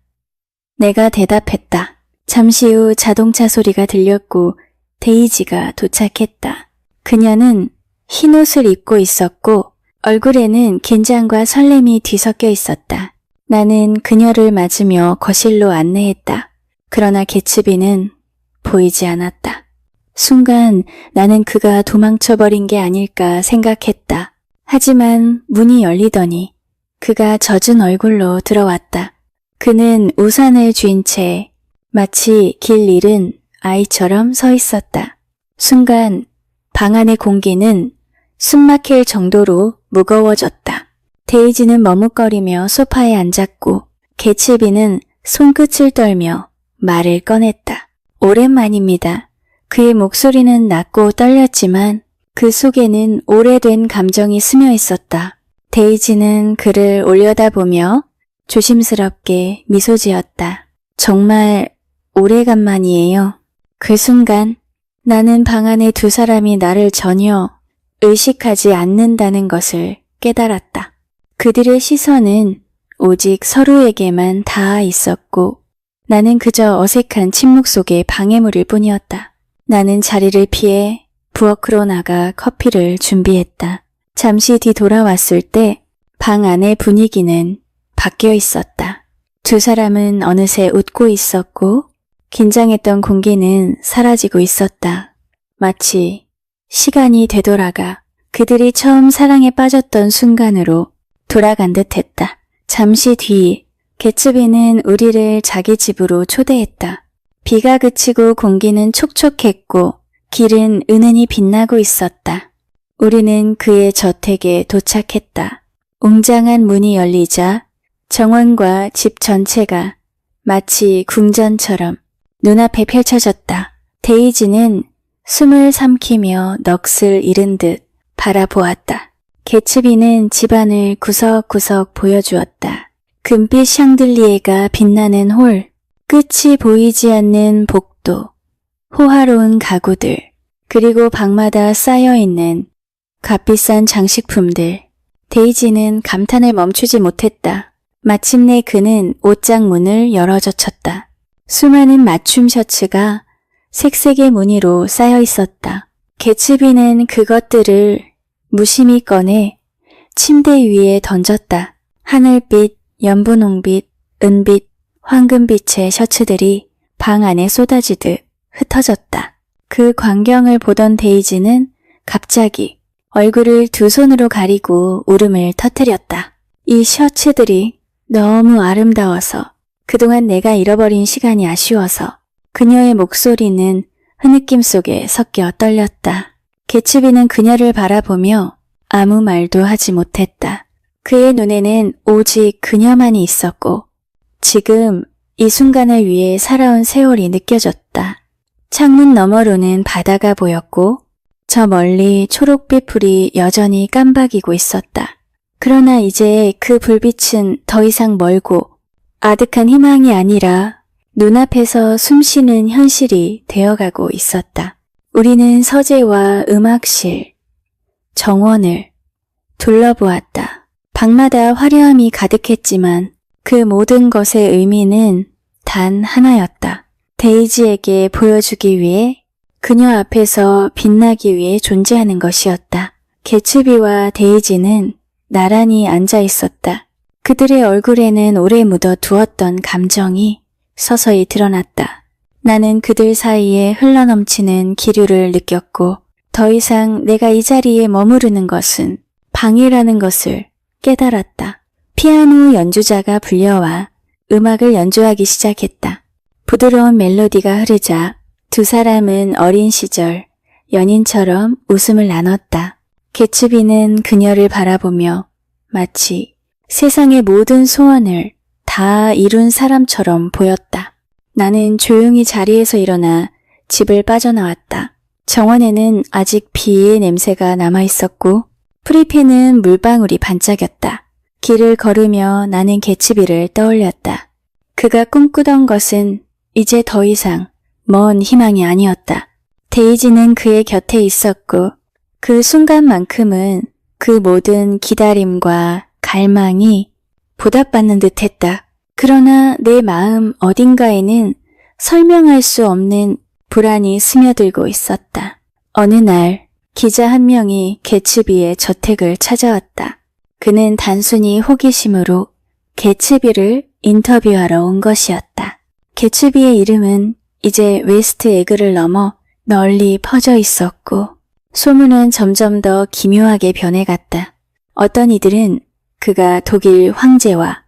내가 대답했다. 잠시 후 자동차 소리가 들렸고 데이지가 도착했다. 그녀는 흰 옷을 입고 있었고 얼굴에는 긴장과 설렘이 뒤섞여 있었다. 나는 그녀를 맞으며 거실로 안내했다. 그러나 개츠비는 보이지 않았다. 순간 나는 그가 도망쳐버린 게 아닐까 생각했다. 하지만 문이 열리더니 그가 젖은 얼굴로 들어왔다. 그는 우산을 쥔 채 마치 길 잃은 아이처럼 서 있었다. 순간 방 안의 공기는 숨막힐 정도로 무거워졌다. 데이지는 머뭇거리며 소파에 앉았고 개츠비는 손끝을 떨며 말을 꺼냈다. 오랜만입니다. 그의 목소리는 낮고 떨렸지만 그 속에는 오래된 감정이 스며 있었다. 데이지는 그를 올려다보며 조심스럽게 미소 지었다. 정말 오래간만이에요. 그 순간 나는 방 안에 두 사람이 나를 전혀 의식하지 않는다는 것을 깨달았다. 그들의 시선은 오직 서로에게만 닿아 있었고 나는 그저 어색한 침묵 속의 방해물일 뿐이었다. 나는 자리를 피해 부엌으로 나가 커피를 준비했다. 잠시 뒤 돌아왔을 때 방 안의 분위기는 바뀌어 있었다. 두 사람은 어느새 웃고 있었고 긴장했던 공기는 사라지고 있었다. 마치 시간이 되돌아가 그들이 처음 사랑에 빠졌던 순간으로 돌아간 듯 했다. 잠시 뒤 개츠비는 우리를 자기 집으로 초대했다. 비가 그치고 공기는 촉촉했고 길은 은은히 빛나고 있었다. 우리는 그의 저택에 도착했다. 웅장한 문이 열리자 정원과 집 전체가 마치 궁전처럼 눈앞에 펼쳐졌다. 데이지는 숨을 삼키며 넋을 잃은 듯 바라보았다. 개츠비는 집안을 구석구석 보여주었다. 금빛 샹들리에가 빛나는 홀, 끝이 보이지 않는 복도, 호화로운 가구들, 그리고 방마다 쌓여있는 값비싼 장식품들. 데이지는 감탄을 멈추지 못했다. 마침내 그는 옷장 문을 열어젖혔다. 수많은 맞춤 셔츠가 색색의 무늬로 쌓여 있었다. 개츠비는 그것들을 무심히 꺼내 침대 위에 던졌다. 하늘빛, 연분홍빛, 은빛, 황금빛의 셔츠들이 방 안에 쏟아지듯 흩어졌다. 그 광경을 보던 데이지는 갑자기 얼굴을 두 손으로 가리고 울음을 터뜨렸다. 이 셔츠들이 너무 아름다워서 그동안 내가 잃어버린 시간이 아쉬워서. 그녀의 목소리는 흐느낌 속에 섞여 떨렸다. 개츠비는 그녀를 바라보며 아무 말도 하지 못했다. 그의 눈에는 오직 그녀만이 있었고 지금 이 순간을 위해 살아온 세월이 느껴졌다. 창문 너머로는 바다가 보였고 저 멀리 초록빛 불이 여전히 깜박이고 있었다. 그러나 이제 그 불빛은 더 이상 멀고 아득한 희망이 아니라 눈앞에서 숨쉬는 현실이 되어가고 있었다. 우리는 서재와 음악실, 정원을 둘러보았다. 방마다 화려함이 가득했지만 그 모든 것의 의미는 단 하나였다. 데이지에게 보여주기 위해, 그녀 앞에서 빛나기 위해 존재하는 것이었다. 개츠비와 데이지는 나란히 앉아 있었다. 그들의 얼굴에는 오래 묻어 두었던 감정이 서서히 드러났다. 나는 그들 사이에 흘러넘치는 기류를 느꼈고 더 이상 내가 이 자리에 머무르는 것은 방해라는 것을 깨달았다. 피아노 연주자가 불려와 음악을 연주하기 시작했다. 부드러운 멜로디가 흐르자 두 사람은 어린 시절 연인처럼 웃음을 나눴다. 개츠비는 그녀를 바라보며 마치 세상의 모든 소원을 다 이룬 사람처럼 보였다. 나는 조용히 자리에서 일어나 집을 빠져나왔다. 정원에는 아직 비의 냄새가 남아있었고 프리페는 물방울이 반짝였다. 길을 걸으며 나는 개츠비를 떠올렸다. 그가 꿈꾸던 것은 이제 더 이상 먼 희망이 아니었다. 데이지는 그의 곁에 있었고 그 순간만큼은 그 모든 기다림과 갈망이 보답받는 듯했다. 그러나 내 마음 어딘가에는 설명할 수 없는 불안이 스며들고 있었다. 어느 날 기자 한 명이 개츠비의 저택을 찾아왔다. 그는 단순히 호기심으로 개츠비를 인터뷰하러 온 것이었다. 개츠비의 이름은 이제 웨스트 에그를 넘어 널리 퍼져 있었고 소문은 점점 더 기묘하게 변해갔다. 어떤 이들은 그가 독일 황제와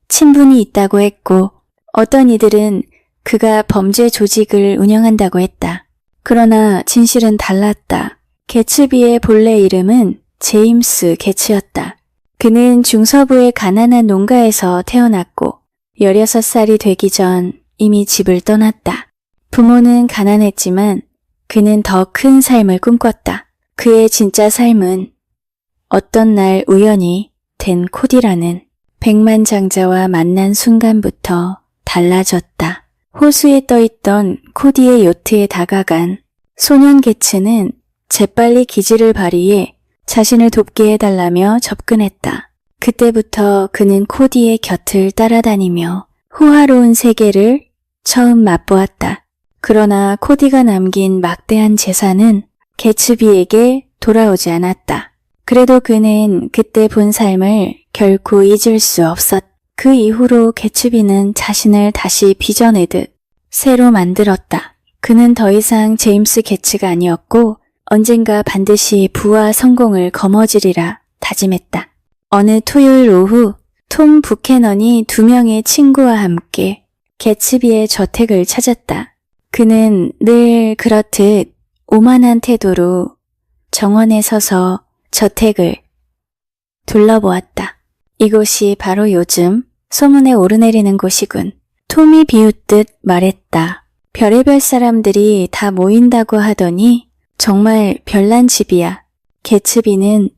친분이 있다고 했고 어떤 이들은 그가 범죄 조직을 운영한다고 했다. 그러나 진실은 달랐다. 개츠비의 본래 이름은 제임스 개츠였다. 그는 중서부의 가난한 농가에서 태어났고 16살이 되기 전 이미 집을 떠났다. 부모는 가난했지만 그는 더 큰 삶을 꿈꿨다. 그의 진짜 삶은 어떤 날 우연히 된 코디라는 백만장자와 만난 순간부터 달라졌다. 호수에 떠있던 코디의 요트에 다가간 소년 개츠는 재빨리 기지를 발휘해 자신을 돕게 해달라며 접근했다. 그때부터 그는 코디의 곁을 따라다니며 호화로운 세계를 처음 맛보았다. 그러나 코디가 남긴 막대한 재산은 개츠비에게 돌아오지 않았다. 그래도 그는 그때 본 삶을 결코 잊을 수 없었다. 그 이후로 개츠비는 자신을 다시 빚어내듯 새로 만들었다. 그는 더 이상 제임스 개츠가 아니었고 언젠가 반드시 부와 성공을 거머쥐리라 다짐했다. 어느 토요일 오후 톰 부캐넌이 2명의 친구와 함께 개츠비의 저택을 찾았다. 그는 늘 그렇듯 오만한 태도로 정원에 서서 저택을 둘러보았다. 이곳이 바로 요즘 소문에 오르내리는 곳이군. 톰이 비웃듯 말했다. 별의별 사람들이 다 모인다고 하더니 정말 별난 집이야. 개츠비는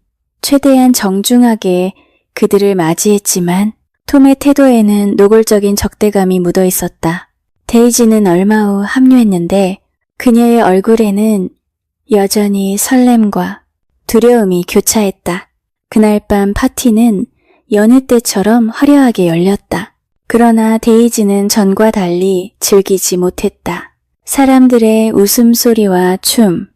최대한 정중하게 그들을 맞이했지만 톰의 태도에는 노골적인 적대감이 묻어 있었다. 데이지는 얼마 후 합류했는데 그녀의 얼굴에는 여전히 설렘과 두려움이 교차했다. 그날 밤 파티는 여느 때처럼 화려하게 열렸다. 그러나 데이지는 전과 달리 즐기지 못했다. 사람들의 웃음소리와 춤,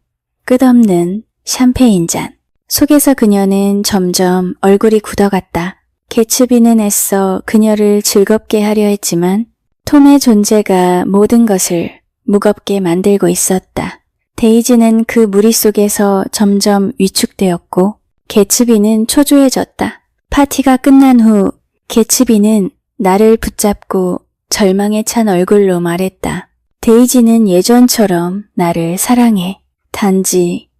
끝없는 샴페인 잔. 속에서 그녀는 점점 얼굴이 굳어갔다. 개츠비는 애써 그녀를 즐겁게 하려 했지만 톰의 존재가 모든 것을 무겁게 만들고 있었다. 데이지는 그 무리 속에서 점점 위축되었고 개츠비는 초조해졌다. 파티가 끝난 후 개츠비는 나를 붙잡고 절망에 찬 얼굴로 말했다. 데이지는 예전처럼 나를 사랑해. 단지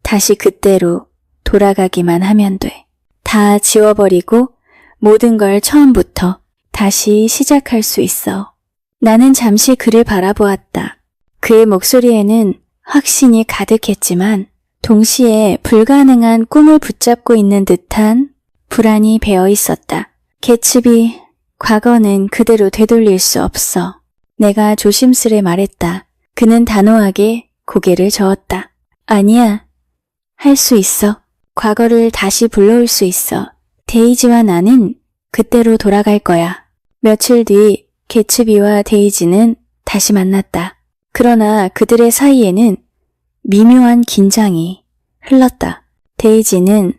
다시 그때로 돌아가기만 하면 돼. 다 지워버리고 모든 걸 처음부터 다시 시작할 수 있어. 나는 잠시 그를 바라보았다. 그의 목소리에는 확신이 가득했지만 동시에 불가능한 꿈을 붙잡고 있는 듯한 불안이 배어 있었다. 개츠비, 과거는 그대로 되돌릴 수 없어. 내가 조심스레 말했다. 그는 단호하게 고개를 저었다. 아니야. 할 수 있어. 과거를 다시 불러올 수 있어. 데이지와 나는 그때로 돌아갈 거야. 며칠 뒤 개츠비와 데이지는 다시 만났다. 그러나 그들의 사이에는 미묘한 긴장이 흘렀다. 데이지는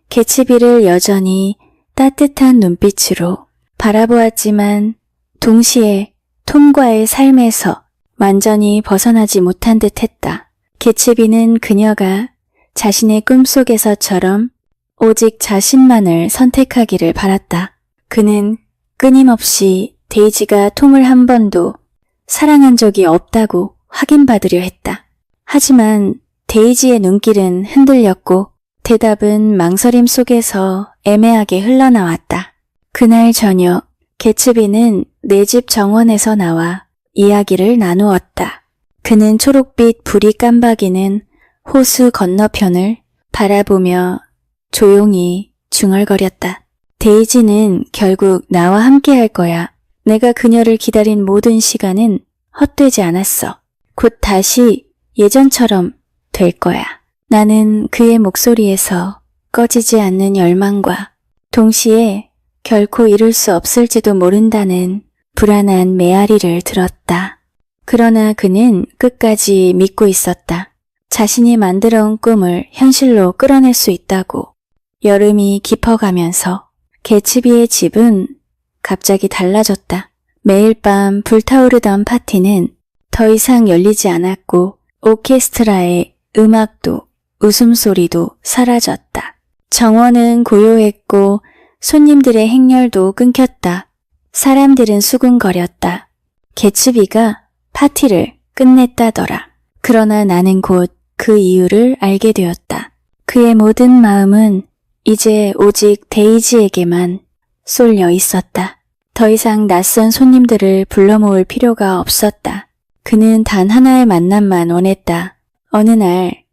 개츠비를 여전히 따뜻한 눈빛으로 바라보았지만 동시에 톰과의 삶에서 완전히 벗어나지 못한 듯 했다. 개츠비는 그녀가 자신의 꿈속에서처럼 오직 자신만을 선택하기를 바랐다. 그는 끊임없이 데이지가 톰을 한 번도 사랑한 적이 없다고 확인받으려 했다. 하지만 데이지의 눈길은 흔들렸고 대답은 망설임 속에서 애매하게 흘러나왔다. 그날 저녁 개츠비는 내 집 정원에서 나와 이야기를 나누었다. 그는 초록빛 불이 깜박이는 호수 건너편을 바라보며 조용히 중얼거렸다. 데이지는 결국 나와 함께 할 거야. 내가 그녀를 기다린 모든 시간은 헛되지 않았어. 곧 다시 예전처럼 될 거야. 나는 그의 목소리에서 꺼지지 않는 열망과 동시에 결코 이룰 수 없을지도 모른다는 불안한 메아리를 들었다. 그러나 그는 끝까지 믿고 있었다. 자신이 만들어온 꿈을 현실로 끌어낼 수 있다고. 여름이 깊어가면서 개츠비의 집은 갑자기 달라졌다. 매일 밤 불타오르던 파티는 더 이상 열리지 않았고 오케스트라의 음악도 웃음소리도 사라졌다. 정원은 고요했고 손님들의 행렬도 끊겼다. 사람들은 수군거렸다. 개츠비가 파티를 끝냈다더라. 그러나 나는 곧 그 이유를 알게 되었다. 그의 모든 마음은 이제 오직 데이지에게만 쏠려 있었다. 더 이상 낯선 손님들을 불러 모을 필요가 없었다. 그는 단 하나의 만남만 원했다. 어느 날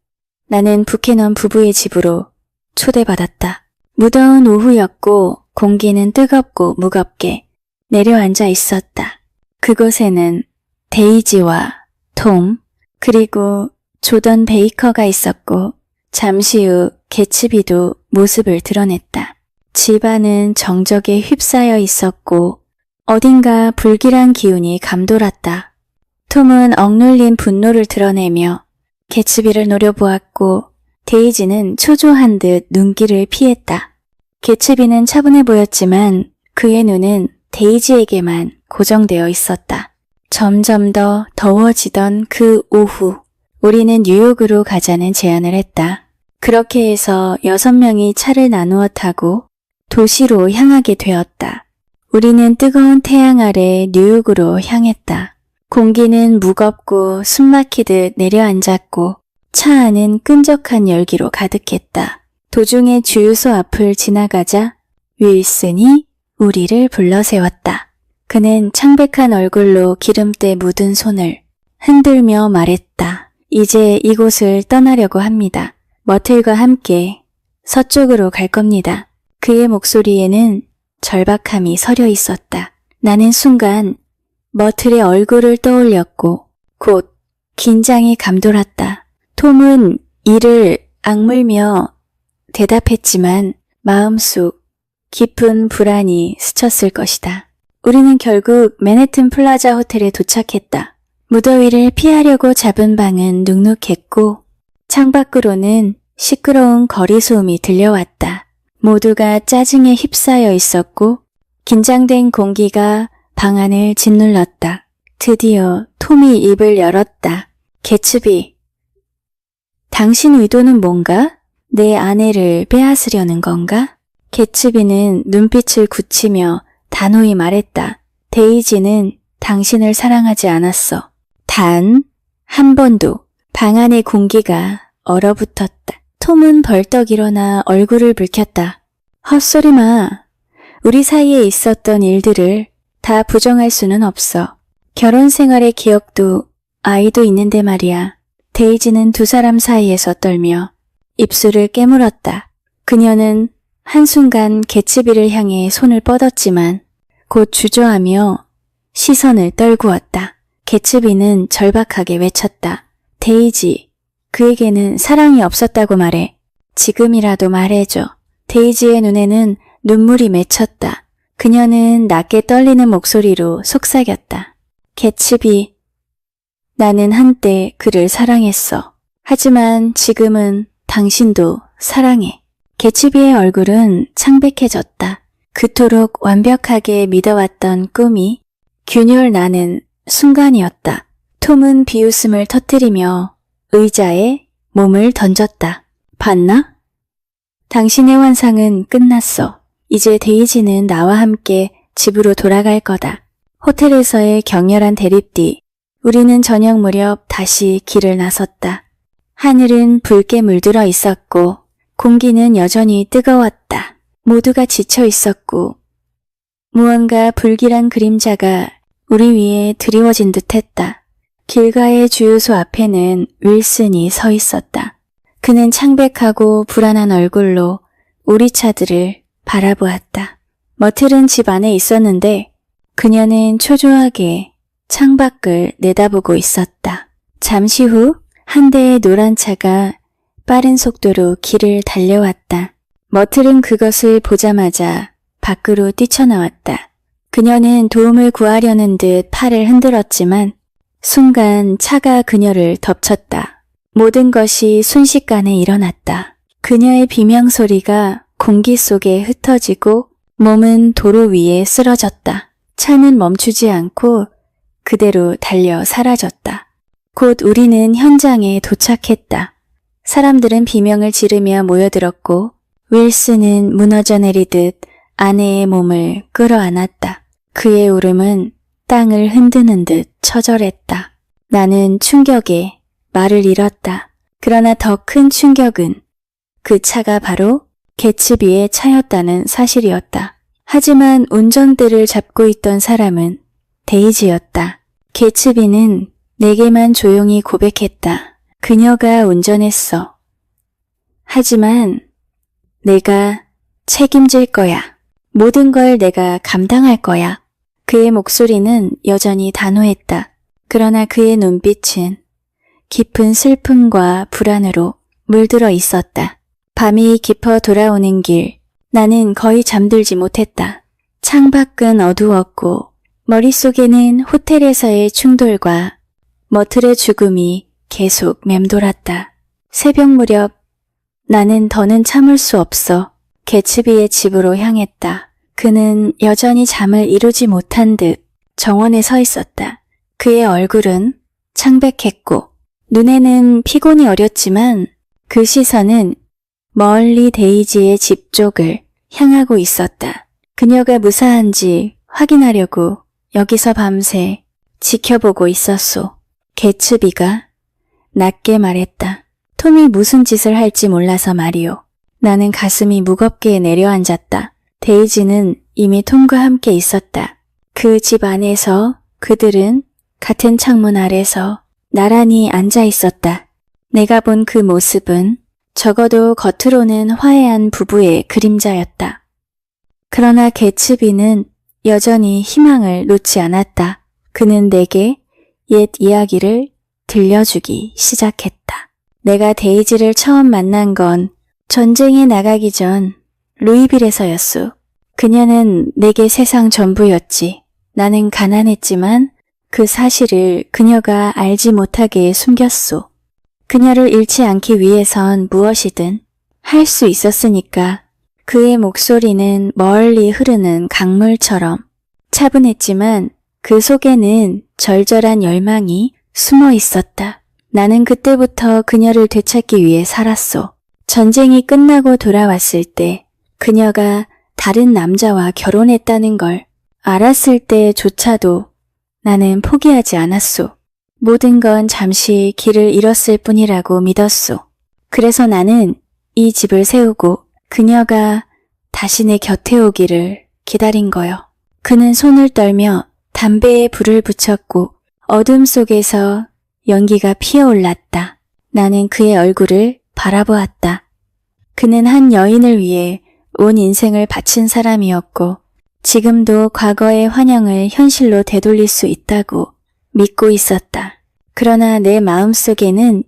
나는 부캐넌 부부의 집으로 초대받았다. 무더운 오후였고 공기는 뜨겁고 무겁게 내려앉아 있었다. 그곳에는 데이지와 톰 그리고 조던 베이커가 있었고 잠시 후 개츠비도 모습을 드러냈다. 집안은 정적에 휩싸여 있었고 어딘가 불길한 기운이 감돌았다. 톰은 억눌린 분노를 드러내며 개츠비를 노려보았고 데이지는 초조한 듯 눈길을 피했다. 개츠비는 차분해 보였지만 그의 눈은 데이지에게만 고정되어 있었다. 점점 더 더워지던 그 오후, 우리는 뉴욕으로 가자는 제안을 했다. 그렇게 해서 6명이 차를 나누어 타고 도시로 향하게 되었다. 우리는 뜨거운 태양 아래 뉴욕으로 향했다. 공기는 무겁고 숨막히듯 내려앉았고 차 안은 끈적한 열기로 가득했다. 도중에 주유소 앞을 지나가자 윌슨이 우리를 불러세웠다. 그는 창백한 얼굴로 기름때 묻은 손을 흔들며 말했다. 이제 이곳을 떠나려고 합니다. 머틀과 함께 서쪽으로 갈 겁니다. 그의 목소리에는 절박함이 서려 있었다. 나는 순간 머틀의 얼굴을 떠올렸고 곧 긴장이 감돌았다. 톰은 이를 악물며 대답했지만 마음속 깊은 불안이 스쳤을 것이다. 우리는 결국 맨해튼 플라자 호텔에 도착했다. 무더위를 피하려고 잡은 방은 눅눅했고 창밖으로는 시끄러운 거리 소음이 들려왔다. 모두가 짜증에 휩싸여 있었고 긴장된 공기가 방 안을 짓눌렀다. 드디어 톰이 입을 열었다. 개츠비, 당신 의도는 뭔가? 내 아내를 빼앗으려는 건가? 개츠비는 눈빛을 굳히며 단호히 말했다. 데이지는 당신을 사랑하지 않았어. 단 한 번도. 방 안의 공기가 얼어붙었다. 톰은 벌떡 일어나 얼굴을 붉혔다. 헛소리 마. 우리 사이에 있었던 일들을 다 부정할 수는 없어. 결혼 생활의 기억도 아이도 있는데 말이야. 데이지는 두 사람 사이에서 떨며 입술을 깨물었다. 그녀는 한순간 개츠비를 향해 손을 뻗었지만 곧 주저하며 시선을 떨구었다. 개츠비는 절박하게 외쳤다. 데이지, 그에게는 사랑이 없었다고 말해. 지금이라도 말해줘. 데이지의 눈에는 눈물이 맺혔다. 그녀는 낮게 떨리는 목소리로 속삭였다. 개츠비, 나는 한때 그를 사랑했어. 하지만 지금은 당신도 사랑해. 개츠비의 얼굴은 창백해졌다. 그토록 완벽하게 믿어왔던 꿈이 균열 나는 순간이었다. 톰은 비웃음을 터뜨리며 의자에 몸을 던졌다. 봤나? 당신의 환상은 끝났어. 이제 데이지는 나와 함께 집으로 돌아갈 거다. 호텔에서의 격렬한 대립 뒤 우리는 저녁 무렵 다시 길을 나섰다. 하늘은 붉게 물들어 있었고 공기는 여전히 뜨거웠다. 모두가 지쳐 있었고 무언가 불길한 그림자가 우리 위에 드리워진 듯했다. 길가의 주유소 앞에는 윌슨이 서 있었다. 그는 창백하고 불안한 얼굴로 우리 차들을 바라보았다. 머틀은 집 안에 있었는데 그녀는 초조하게 창밖을 내다보고 있었다. 잠시 후 한 대의 노란 차가 빠른 속도로 길을 달려왔다. 머틀은 그것을 보자마자 밖으로 뛰쳐나왔다. 그녀는 도움을 구하려는 듯 팔을 흔들었지만 순간 차가 그녀를 덮쳤다. 모든 것이 순식간에 일어났다. 그녀의 비명소리가 공기 속에 흩어지고 몸은 도로 위에 쓰러졌다. 차는 멈추지 않고 그대로 달려 사라졌다. 곧 우리는 현장에 도착했다. 사람들은 비명을 지르며 모여들었고 윌슨은 무너져 내리듯 아내의 몸을 끌어안았다. 그의 울음은 땅을 흔드는 듯 처절했다. 나는 충격에 말을 잃었다. 그러나 더 큰 충격은 그 차가 바로 개츠비의 차였다는 사실이었다. 하지만 운전대를 잡고 있던 사람은 데이지였다. 개츠비는 내게만 조용히 고백했다. 그녀가 운전했어. 하지만 내가 책임질 거야. 모든 걸 내가 감당할 거야. 그의 목소리는 여전히 단호했다. 그러나 그의 눈빛은 깊은 슬픔과 불안으로 물들어 있었다. 밤이 깊어 돌아오는 길, 나는 거의 잠들지 못했다. 창밖은 어두웠고 머릿속에는 호텔에서의 충돌과 머틀의 죽음이 계속 맴돌았다. 새벽 무렵 나는 더는 참을 수 없어 개츠비의 집으로 향했다. 그는 여전히 잠을 이루지 못한 듯 정원에 서 있었다. 그의 얼굴은 창백했고 눈에는 피곤이 어렸지만 그 시선은 멀리 데이지의 집 쪽을 향하고 있었다. 그녀가 무사한지 확인하려고 여기서 밤새 지켜보고 있었소. 개츠비가 낮게 말했다. 톰이 무슨 짓을 할지 몰라서 말이오. 나는 가슴이 무겁게 내려앉았다. 데이지는 이미 톰과 함께 있었다. 그 집 안에서 그들은 같은 창문 아래서 나란히 앉아 있었다. 내가 본 그 모습은 적어도 겉으로는 화해한 부부의 그림자였다. 그러나 개츠비는 여전히 희망을 놓지 않았다. 그는 내게 옛 이야기를 들려주기 시작했다. 내가 데이지를 처음 만난 건 전쟁에 나가기 전 루이빌에서였소. 그녀는 내게 세상 전부였지. 나는 가난했지만 그 사실을 그녀가 알지 못하게 숨겼소. 그녀를 잃지 않기 위해선 무엇이든 할 수 있었으니까. 그의 목소리는 멀리 흐르는 강물처럼 차분했지만 그 속에는 절절한 열망이 숨어 있었다. 나는 그때부터 그녀를 되찾기 위해 살았소. 전쟁이 끝나고 돌아왔을 때 그녀가 다른 남자와 결혼했다는 걸 알았을 때조차도 나는 포기하지 않았소. 모든 건 잠시 길을 잃었을 뿐이라고 믿었소. 그래서 나는 이 집을 세우고 그녀가 다시 내 곁에 오기를 기다린 거요. 그는 손을 떨며 담배에 불을 붙였고 어둠 속에서 연기가 피어올랐다. 나는 그의 얼굴을 바라보았다. 그는 한 여인을 위해 온 인생을 바친 사람이었고 지금도 과거의 환영을 현실로 되돌릴 수 있다고 믿고 있었다. 그러나 내 마음속에는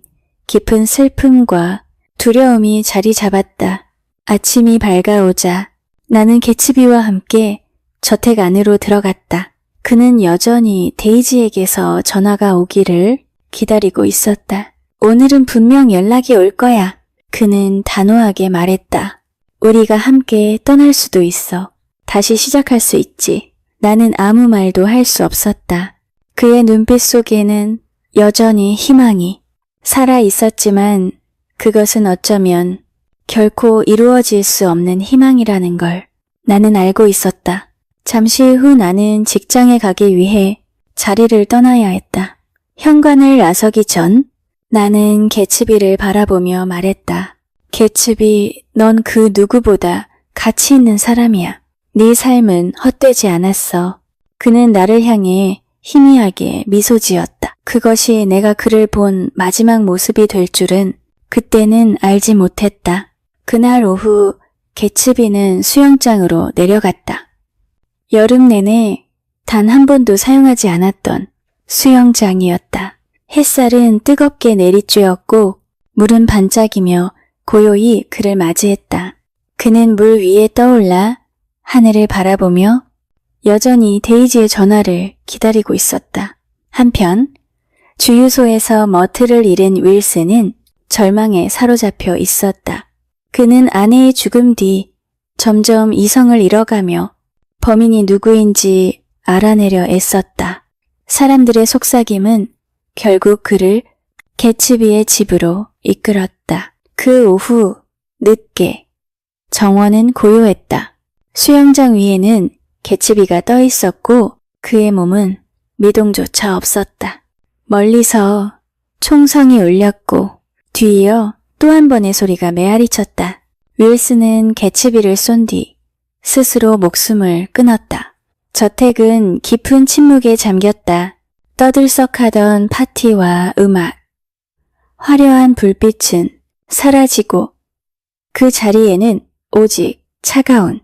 깊은 슬픔과 두려움이 자리 잡았다. 아침이 밝아오자 나는 개츠비와 함께 저택 안으로 들어갔다. 그는 여전히 데이지에게서 전화가 오기를 기다리고 있었다. 오늘은 분명 연락이 올 거야. 그는 단호하게 말했다. 우리가 함께 떠날 수도 있어. 다시 시작할 수 있지. 나는 아무 말도 할 수 없었다. 그의 눈빛 속에는 여전히 희망이 살아 있었지만 그것은 어쩌면 결코 이루어질 수 없는 희망이라는 걸 나는 알고 있었다. 잠시 후 나는 직장에 가기 위해 자리를 떠나야 했다. 현관을 나서기 전 나는 개츠비를 바라보며 말했다. 개츠비, 넌 그 누구보다 가치 있는 사람이야. 네 삶은 헛되지 않았어. 그는 나를 향해 희미하게 미소 지었다. 그것이 내가 그를 본 마지막 모습이 될 줄은 그때는 알지 못했다. 그날 오후 개츠비는 수영장으로 내려갔다. 여름 내내 단 한 번도 사용하지 않았던 수영장이었다. 햇살은 뜨겁게 내리쬐었고 물은 반짝이며 고요히 그를 맞이했다. 그는 물 위에 떠올라 하늘을 바라보며 여전히 데이지의 전화를 기다리고 있었다. 한편 주유소에서 머트를 잃은 윌슨은 절망에 사로잡혀 있었다. 그는 아내의 죽음 뒤 점점 이성을 잃어가며 범인이 누구인지 알아내려 애썼다. 사람들의 속삭임은 결국 그를 개츠비의 집으로 이끌었다. 그 오후 늦게 정원은 고요했다. 수영장 위에는 개츠비가 떠 있었고 그의 몸은 미동조차 없었다. 멀리서 총성이 울렸고 뒤이어 또 한 번의 소리가 메아리쳤다. 윌슨은 개츠비를 쏜 뒤 스스로 목숨을 끊었다. 저택은 깊은 침묵에 잠겼다. 떠들썩하던 파티와 음악, 화려한 불빛은 사라지고 그 자리에는 오직 차가운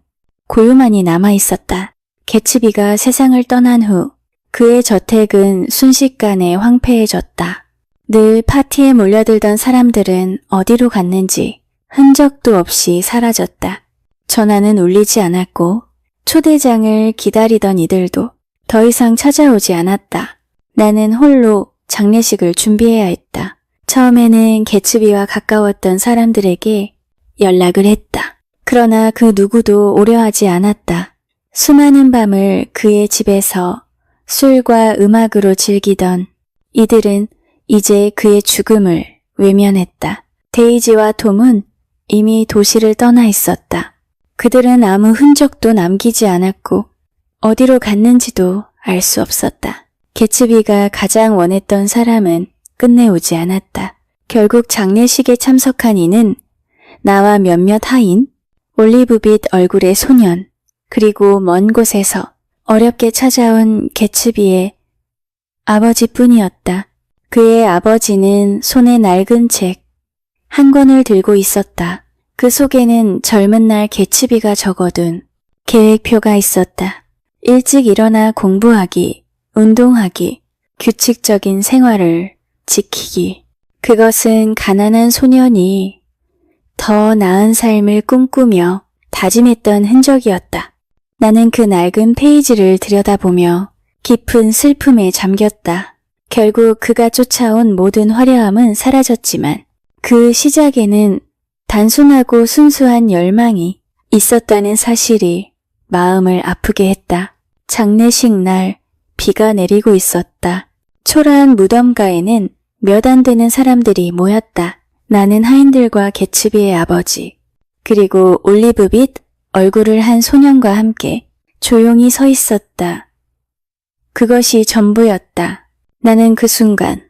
고요만이 남아있었다. 개츠비가 세상을 떠난 후 그의 저택은 순식간에 황폐해졌다. 늘 파티에 몰려들던 사람들은 어디로 갔는지 흔적도 없이 사라졌다. 전화는 울리지 않았고 초대장을 기다리던 이들도 더 이상 찾아오지 않았다. 나는 홀로 장례식을 준비해야 했다. 처음에는 개츠비와 가까웠던 사람들에게 연락을 했다. 그러나 그 누구도 오려하지 않았다. 수많은 밤을 그의 집에서 술과 음악으로 즐기던 이들은 이제 그의 죽음을 외면했다. 데이지와 톰은 이미 도시를 떠나 있었다. 그들은 아무 흔적도 남기지 않았고 어디로 갔는지도 알 수 없었다. 개츠비가 가장 원했던 사람은 끝내 오지 않았다. 결국 장례식에 참석한 이는 나와 몇몇 하인, 올리브빛 얼굴의 소년, 그리고 먼 곳에서 어렵게 찾아온 개츠비의 아버지뿐이었다. 그의 아버지는 손에 낡은 책 한 권을 들고 있었다. 그 속에는 젊은 날 개츠비가 적어둔 계획표가 있었다. 일찍 일어나 공부하기, 운동하기, 규칙적인 생활을 지키기. 그것은 가난한 소년이 더 나은 삶을 꿈꾸며 다짐했던 흔적이었다. 나는 그 낡은 페이지를 들여다보며 깊은 슬픔에 잠겼다. 결국 그가 쫓아온 모든 화려함은 사라졌지만 그 시작에는 단순하고 순수한 열망이 있었다는 사실이 마음을 아프게 했다. 장례식 날 비가 내리고 있었다. 초라한 무덤가에는 몇 안 되는 사람들이 모였다. 나는 하인들과 개츠비의 아버지, 그리고 올리브빛 얼굴을 한 소년과 함께 조용히 서 있었다. 그것이 전부였다. 나는 그 순간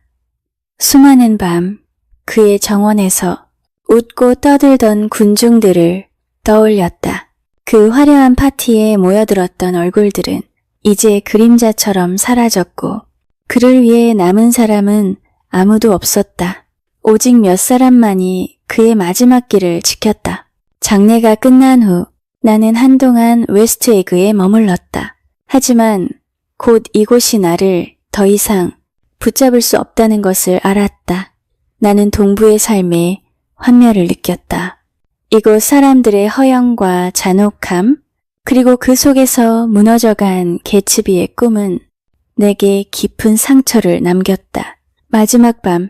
수많은 밤 그의 정원에서 웃고 떠들던 군중들을 떠올렸다. 그 화려한 파티에 모여들었던 얼굴들은 이제 그림자처럼 사라졌고 그를 위해 남은 사람은 아무도 없었다. 오직 몇 사람만이 그의 마지막 길을 지켰다. 장례가 끝난 후 나는 한동안 웨스트에그에 머물렀다. 하지만 곧 이곳이 나를 더 이상 붙잡을 수 없다는 것을 알았다. 나는 동부의 삶에 환멸을 느꼈다. 이곳 사람들의 허영과 잔혹함, 그리고 그 속에서 무너져간 개츠비의 꿈은 내게 깊은 상처를 남겼다. 마지막 밤,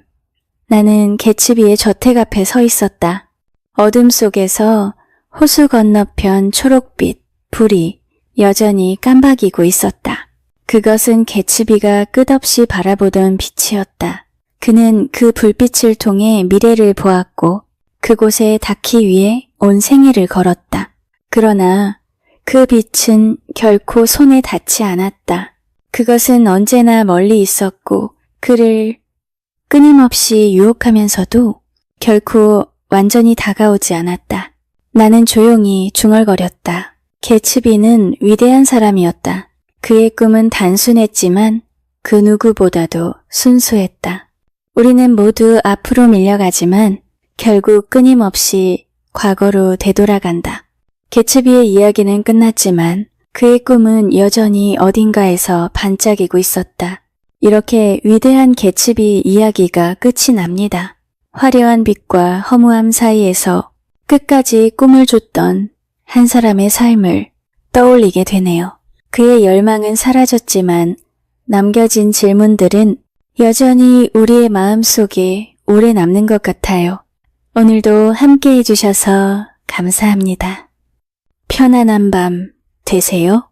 나는 개츠비의 저택 앞에 서 있었다. 어둠 속에서 호수 건너편 초록빛 불이 여전히 깜박이고 있었다. 그것은 개츠비가 끝없이 바라보던 빛이었다. 그는 그 불빛을 통해 미래를 보았고 그곳에 닿기 위해 온 생애를 걸었다. 그러나 그 빛은 결코 손에 닿지 않았다. 그것은 언제나 멀리 있었고 그를 끊임없이 유혹하면서도 결코 완전히 다가오지 않았다. 나는 조용히 중얼거렸다. 개츠비는 위대한 사람이었다. 그의 꿈은 단순했지만 그 누구보다도 순수했다. 우리는 모두 앞으로 밀려가지만 결국 끊임없이 과거로 되돌아간다. 개츠비의 이야기는 끝났지만 그의 꿈은 여전히 어딘가에서 반짝이고 있었다. 이렇게 위대한 개츠비 이야기가 끝이 납니다. 화려한 빛과 허무함 사이에서 끝까지 꿈을 줬던 한 사람의 삶을 떠올리게 되네요. 그의 열망은 사라졌지만 남겨진 질문들은 여전히 우리의 마음속에 오래 남는 것 같아요. 오늘도 함께 해주셔서 감사합니다. 편안한 밤 되세요.